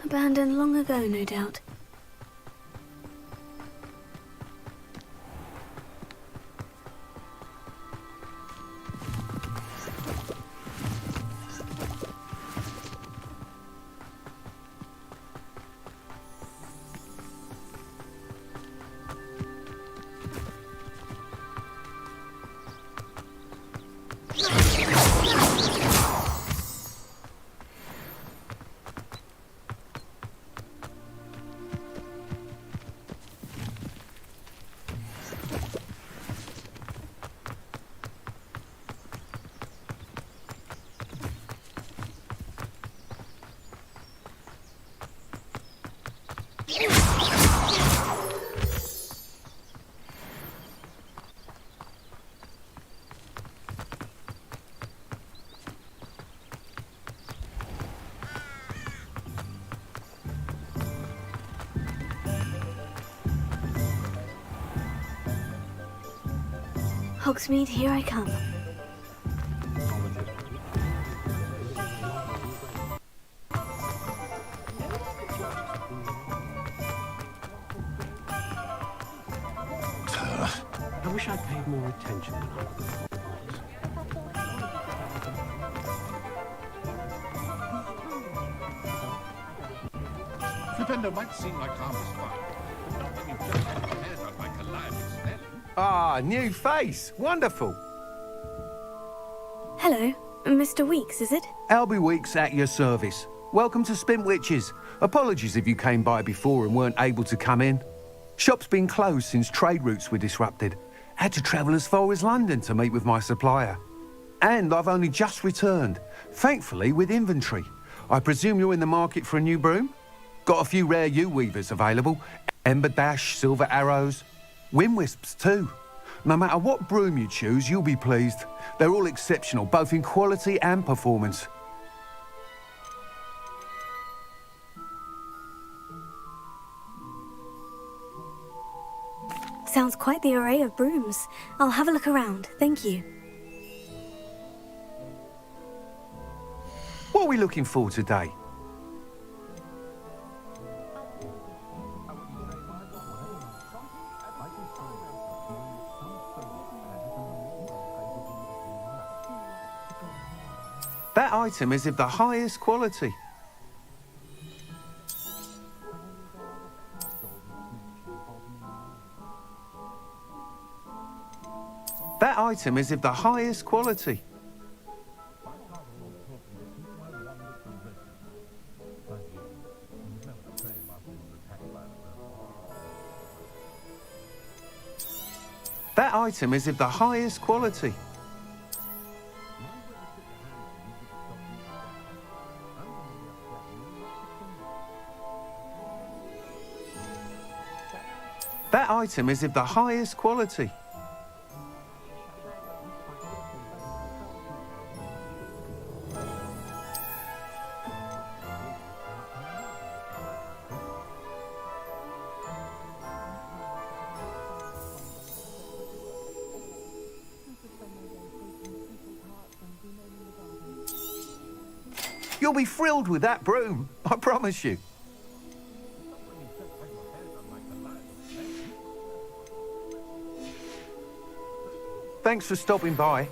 Abandoned long ago, no doubt. Hogsmeade, here I come. I wish I'd paid more attention when I was at Hogwarts. Flipendo might seem like harmless fun, but not when you've just had your hair done by Calliope's spelling. Ah, new face. Wonderful. Hello, Mr. Weeks, is it? Albie Weeks at your service. Welcome to Spintwitches. Apologies if you came by before and weren't able to come in. Shop's been closed since trade routes were disrupted. Had to travel as far as London to meet with my supplier. And I've only just returned, thankfully with inventory. I presume you're in the market for a new broom? Got a few rare yew-weavers available. Ember Dash, Silver Arrows, Wind Wisps too. No matter what broom you choose, you'll be pleased. They're all exceptional, both in quality and performance. Sounds quite the array of brooms. I'll have a look around, thank you. What are we looking for today? That item is of the highest quality. That item is of the highest quality. That item is of the highest quality. That item is of the highest quality. You'll be thrilled with that broom, I promise you. Thanks for stopping by.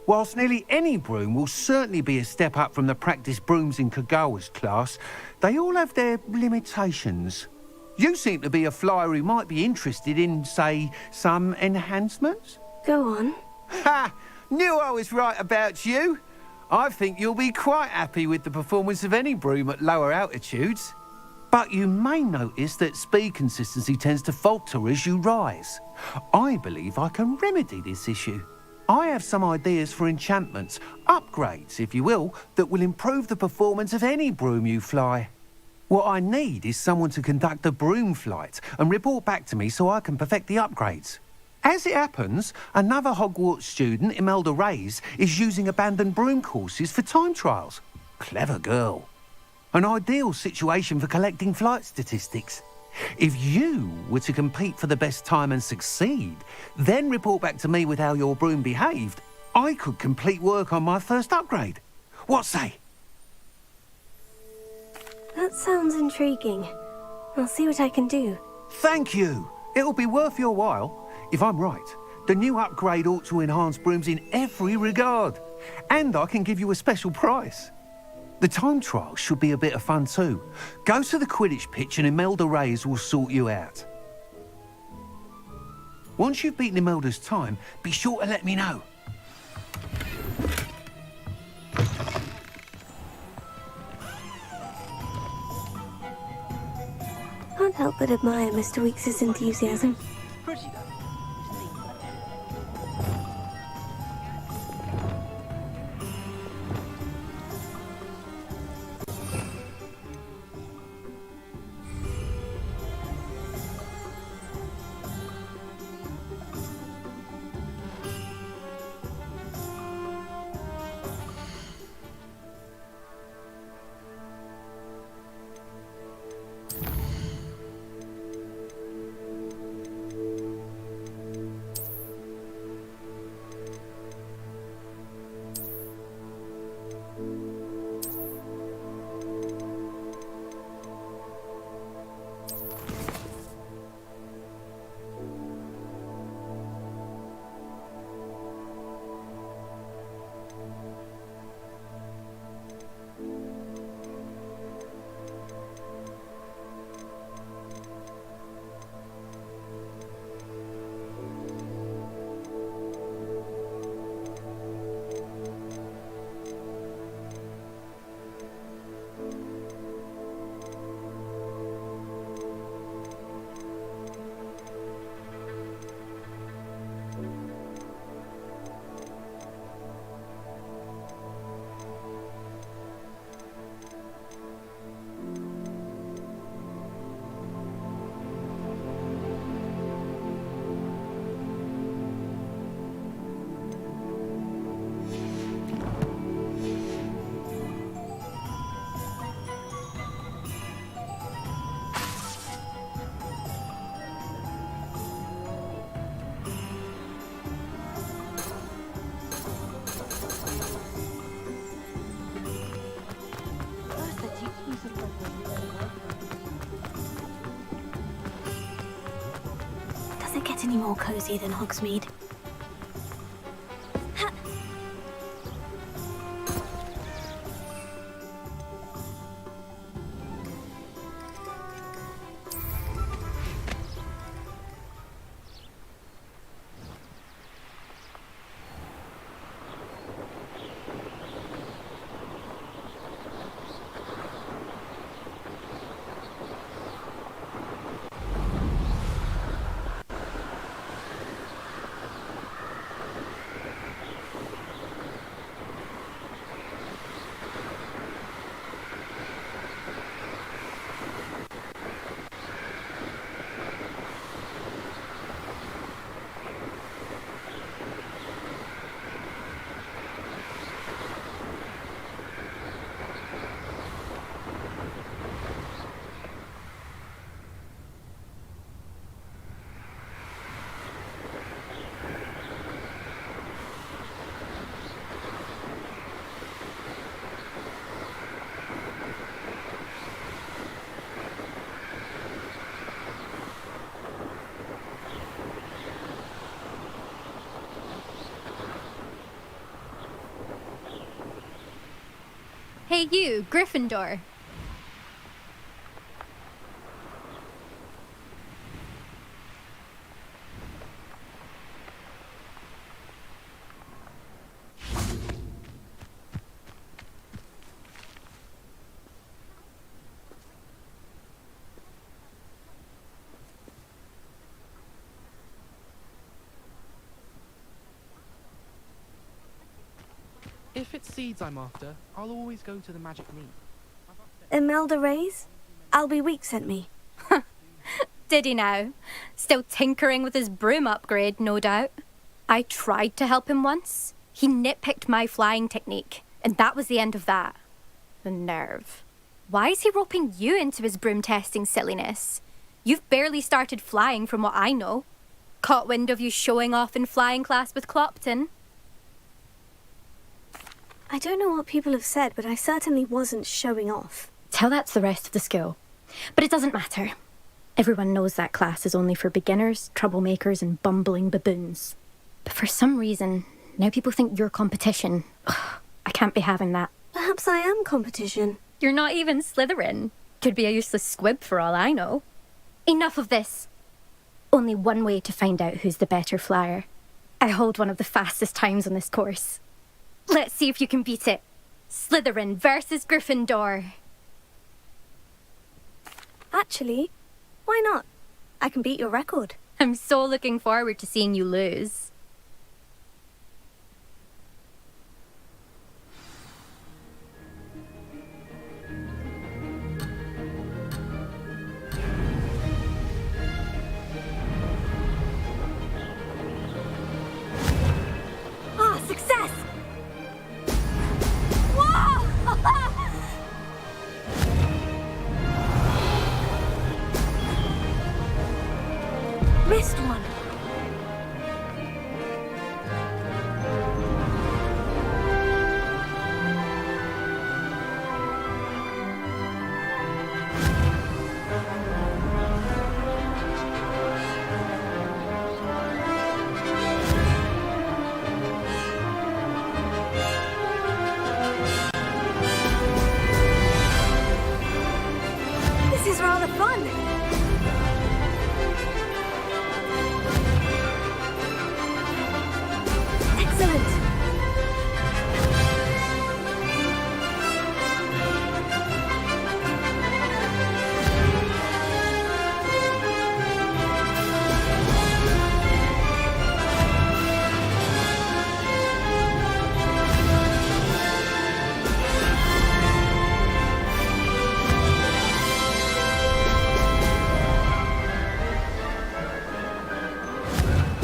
Whilst nearly any broom will certainly be a step up from the practice brooms in Kagawa's class, they all have their limitations. You seem to be a flyer who might be interested in, say, some enhancements? Go on. Ha! Knew I was right about you. I think you'll be quite happy with the performance of any broom at lower altitudes. But you may notice that speed consistency tends to falter as you rise. I believe I can remedy this issue. I have some ideas for enchantments, upgrades, if you will, that will improve the performance of any broom you fly. What I need is someone to conduct a broom flight and report back to me so I can perfect the upgrades. As it happens, another Hogwarts student, Imelda Reyes, is using abandoned broom courses for time trials. Clever girl. An ideal situation for collecting flight statistics. If you were to compete for the best time and succeed, then report back to me with how your broom behaved, I could complete work on my first upgrade. What say? That sounds intriguing. I'll see what I can do. Thank you. It'll be worth your while. If I'm right, the new upgrade ought to enhance brooms in every regard. And I can give you a special price. The time trial should be a bit of fun too. Go to the Quidditch pitch and Imelda Reyes will sort you out. Once you've beaten Imelda's time, be sure to let me know. Can't help but admire Mr. Weekes' enthusiasm. Doesn't get any more cozy than Hogsmeade. Hey you, Gryffindor. If it's seeds I'm after, I'll always go to the magic meat. Imelda Reyes? Albie sent me. Did he now? Still tinkering with his broom upgrade, no doubt. I tried to help him once. He nitpicked my flying technique, and that was the end of that. The nerve. Why is he roping you into his broom testing silliness? You've barely started flying from what I know. Caught wind of you showing off in flying class with Clopton. I don't know what people have said, but I certainly wasn't showing off. Tell that to the rest of the school. But it doesn't matter. Everyone knows that class is only for beginners, troublemakers, and bumbling baboons. But for some reason, now people think you're competition. Ugh, I can't be having that. Perhaps I am competition. You're not even Slytherin. Could be a useless squib for all I know. Enough of this. Only one way to find out who's the better flyer. I hold one of the fastest times on this course. Let's see if you can beat it. Slytherin versus Gryffindor. Actually, why not? I can beat your record. I'm so looking forward to seeing you lose. Ah, success! Whoa! Missed one. This is rather fun. Excellent.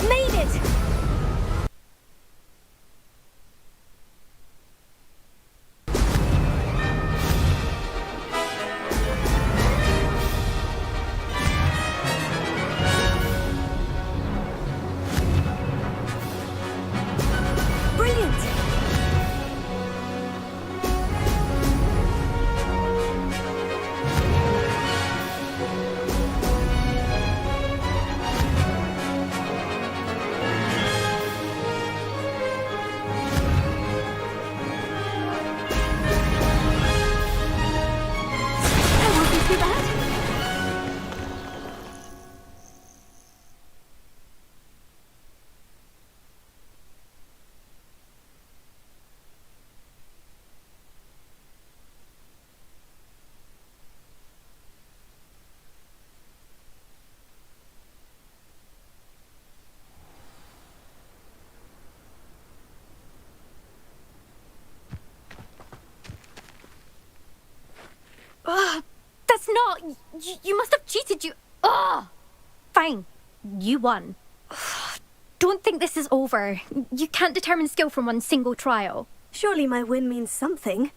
Made it! Brilliant! That wasn't too bad. Ugh, that's not... You must have cheated, you... Ugh! Fine. You won. Ugh, don't think this is over. You can't determine skill from one single trial. Surely my win means something.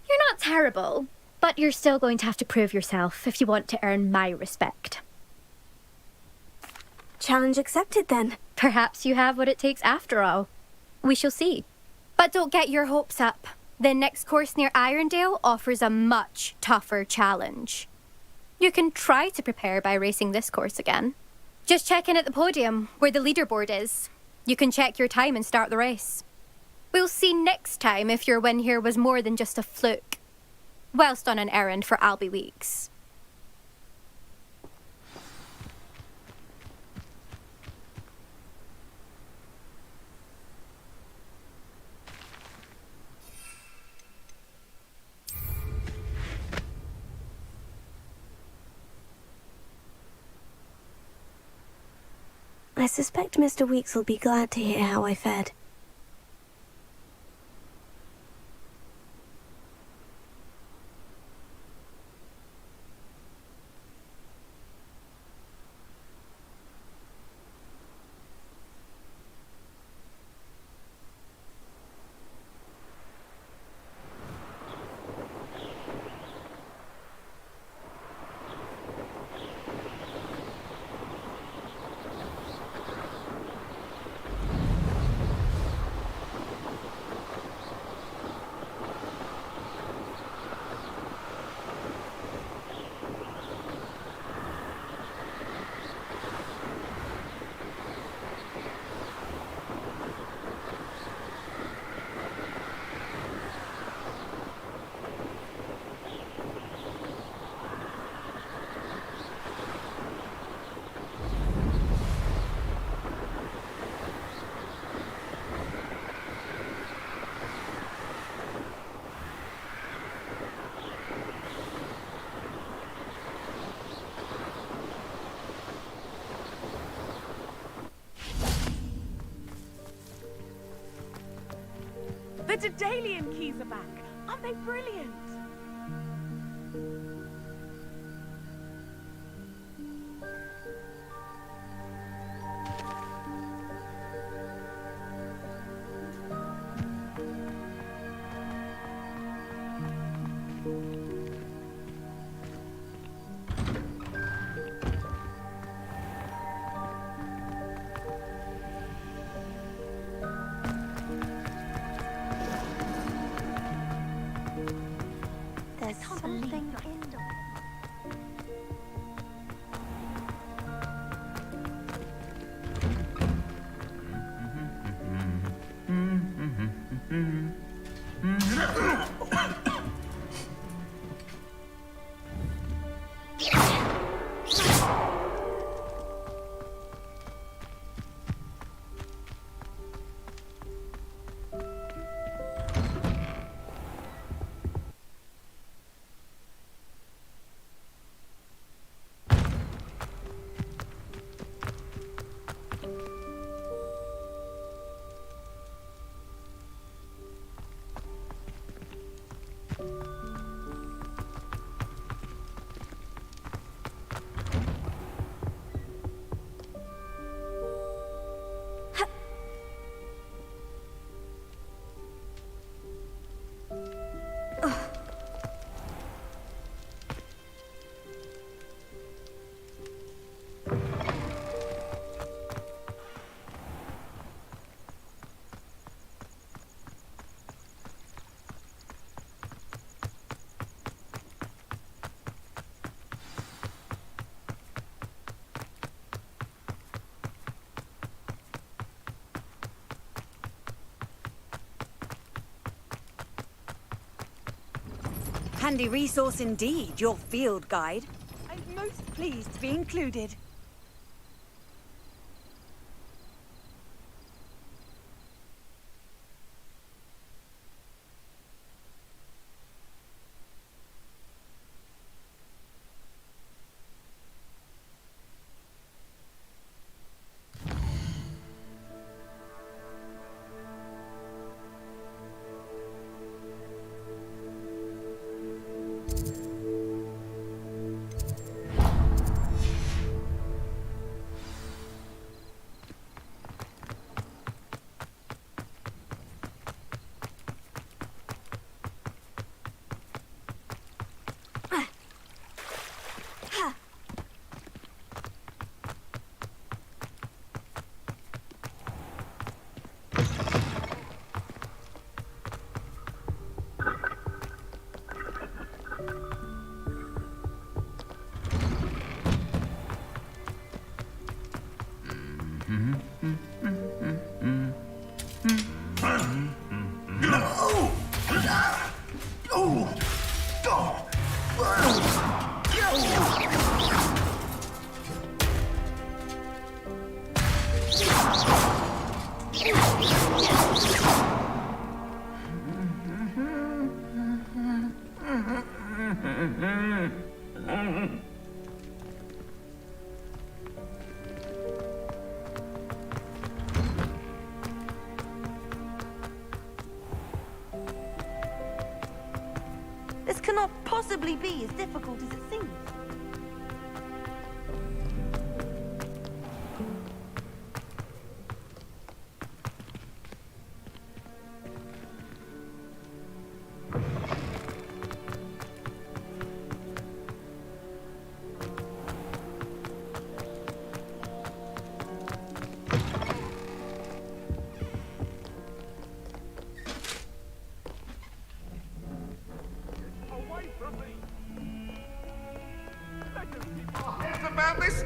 You're not terrible, but you're still going to have to prove yourself if you want to earn my respect. Challenge accepted then. Perhaps you have what it takes after all. We shall see. But don't get your hopes up. The next course near Irondale offers a much tougher challenge. You can try to prepare by racing this course again. Just check in at the podium, where the leaderboard is. You can check your time and start the race. We'll see next time if your win here was more than just a fluke. Whilst on an errand for Albie Weeks. I suspect Mr. Weeks will be glad to hear how I fared. The Daedalian keys are back. Aren't they brilliant? There's something in the... Handy resource indeed, your field guide. I'm most pleased to be included. This cannot possibly be as difficult as it seems. About this?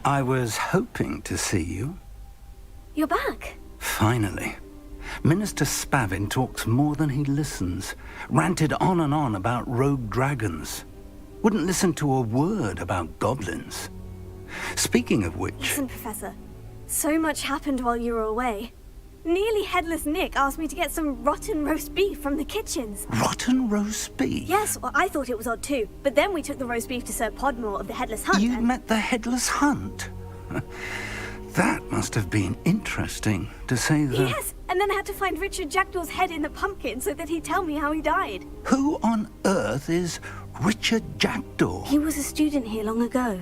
I was hoping to see you. You're back. Finally. Minister Spavin talks more than he listens. Ranted on and on about rogue dragons. Wouldn't listen to a word about goblins. Speaking of which... Listen, Professor. So much happened while you were away. Nearly Headless Nick asked me to get some rotten roast beef from the kitchens. Rotten roast beef? Yes, well, I thought it was odd too. But then we took the roast beef to Sir Podmore of the Headless Hunt. You met the Headless Hunt? That must have been interesting, to say the... Yes, and then I had to find Richard Jackdaw's head in the pumpkin so that he'd tell me how he died. Who on earth is Richard Jackdaw? He was a student here long ago.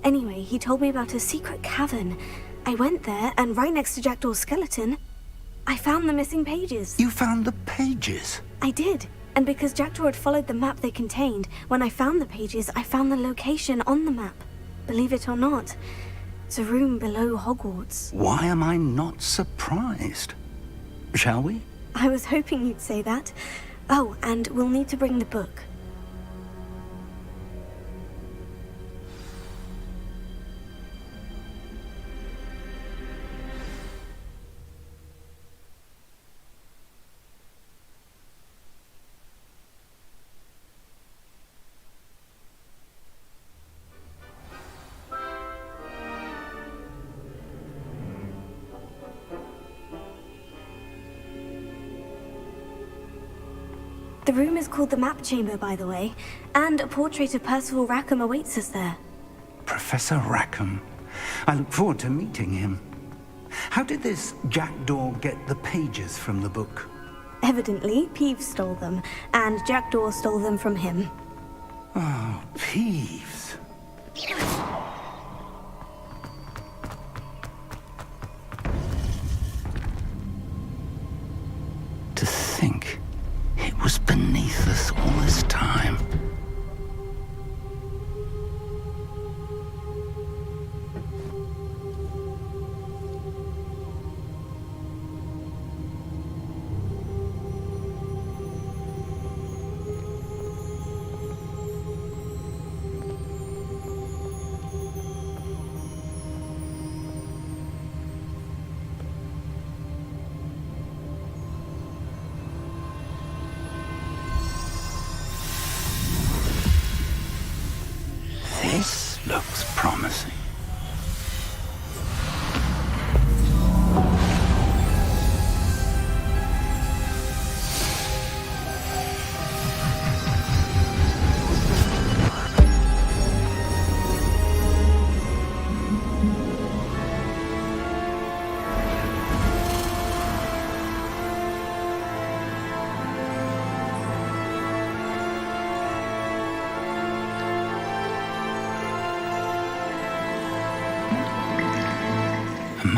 Anyway, he told me about a secret cavern. I went there, and right next to Jackdaw's skeleton, I found the missing pages. You found the pages? I did. And because Jackdaw had followed the map they contained, when I found the pages, I found the location on the map. Believe it or not, it's a room below Hogwarts. Why am I not surprised? Shall we? I was hoping you'd say that. Oh, and we'll need to bring the book. The room is called the Map Chamber, by the way, and a portrait of Percival Rackham awaits us there. Professor Rackham. I look forward to meeting him. How did this Jackdaw get the pages from the book? Evidently, Peeves stole them, and Jackdaw stole them from him. Oh, Peeves. To think it was beneath us all this time.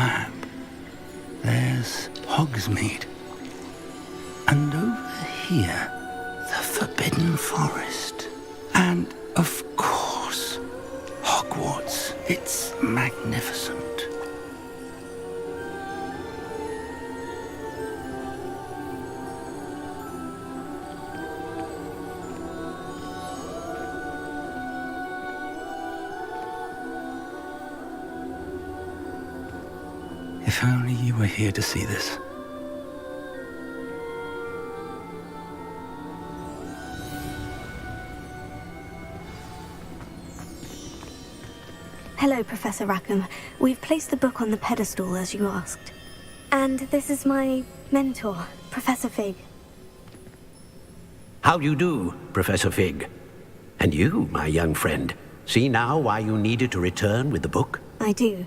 map. There's Hogsmeade. And over here, the Forbidden Forest. And, of course, Hogwarts. It's magnificent. If only you were here to see this. Hello, Professor Rackham. We've placed the book on the pedestal as you asked. And this is my mentor, Professor Fig. How do you do, Professor Fig? And you, my young friend, see now why you needed to return with the book? I do.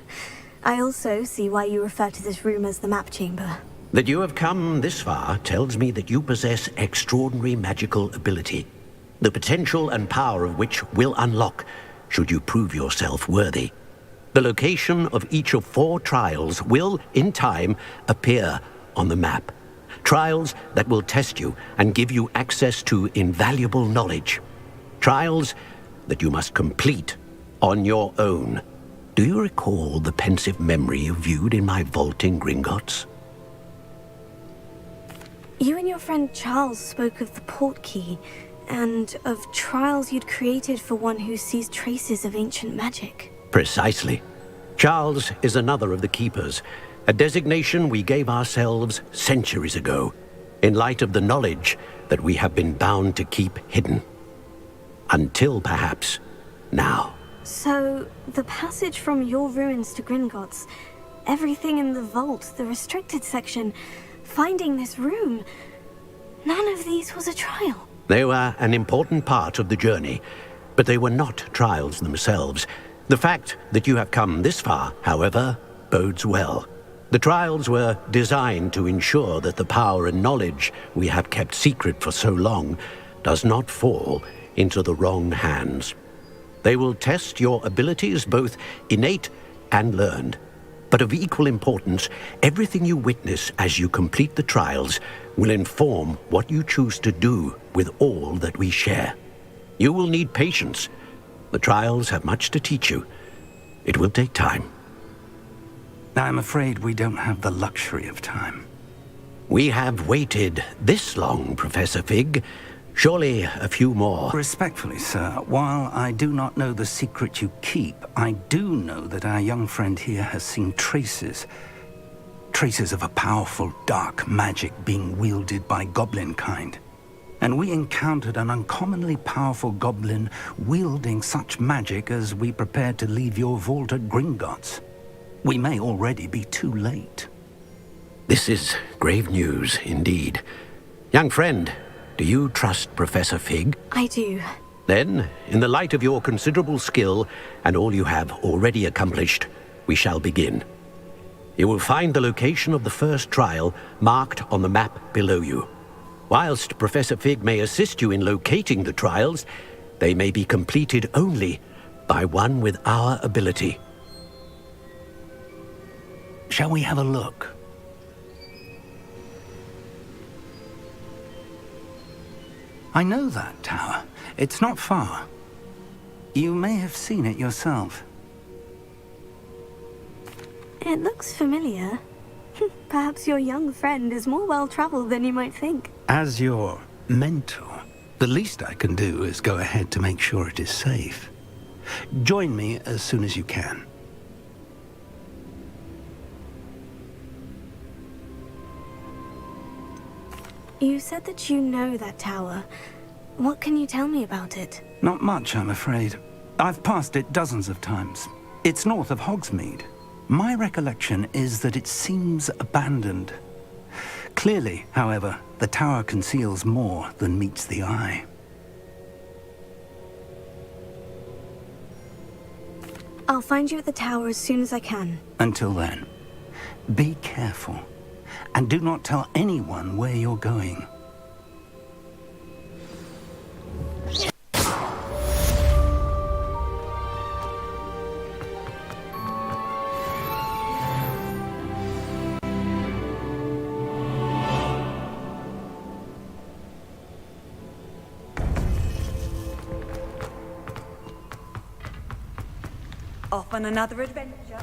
I also see why you refer to this room as the map chamber. That you have come this far tells me that you possess extraordinary magical ability, the potential and power of which will unlock should you prove yourself worthy. The location of each of 4 trials will, in time, appear on the map. Trials that will test you and give you access to invaluable knowledge. Trials that you must complete on your own. Do you recall the pensive memory you viewed in my vault in Gringotts? You and your friend Charles spoke of the port key, and of trials you'd created for one who sees traces of ancient magic. Precisely. Charles is another of the Keepers, a designation we gave ourselves centuries ago, in light of the knowledge that we have been bound to keep hidden. Until perhaps now. So, the passage from your ruins to Gringotts, everything in the vault, the restricted section, finding this room, none of these was a trial. They were an important part of the journey, but they were not trials themselves. The fact that you have come this far, however, bodes well. The trials were designed to ensure that the power and knowledge we have kept secret for so long does not fall into the wrong hands. They will test your abilities, both innate and learned. But of equal importance, everything you witness as you complete the trials will inform what you choose to do with all that we share. You will need patience. The trials have much to teach you. It will take time. I'm afraid we don't have the luxury of time. We have waited this long, Professor Fig. Surely a few more. Respectfully, sir, while I do not know the secret you keep, I do know that our young friend here has seen traces of a powerful dark magic being wielded by goblin kind. And we encountered an uncommonly powerful goblin wielding such magic as we prepared to leave your vault at Gringotts. We may already be too late. This is grave news indeed. Young friend, do you trust Professor Fig? I do. Then, in the light of your considerable skill and all you have already accomplished, we shall begin. You will find the location of the first trial marked on the map below you. Whilst Professor Fig may assist you in locating the trials, they may be completed only by one with our ability. Shall we have a look? I know that tower. It's not far. You may have seen it yourself. It looks familiar. Perhaps your young friend is more well-traveled than you might think. As your mentor, the least I can do is go ahead to make sure it is safe. Join me as soon as you can. You said that you know that tower. What can you tell me about it? Not much, I'm afraid. I've passed it dozens of times. It's north of Hogsmeade. My recollection is that it seems abandoned. Clearly, however, the tower conceals more than meets the eye. I'll find you at the tower as soon as I can. Until then, be careful. And do not tell anyone where you're going. Off on another adventure.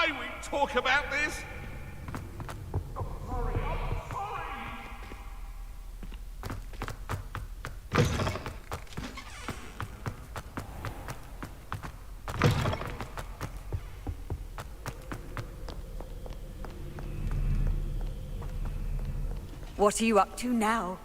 May we talk about this? What are you up to now?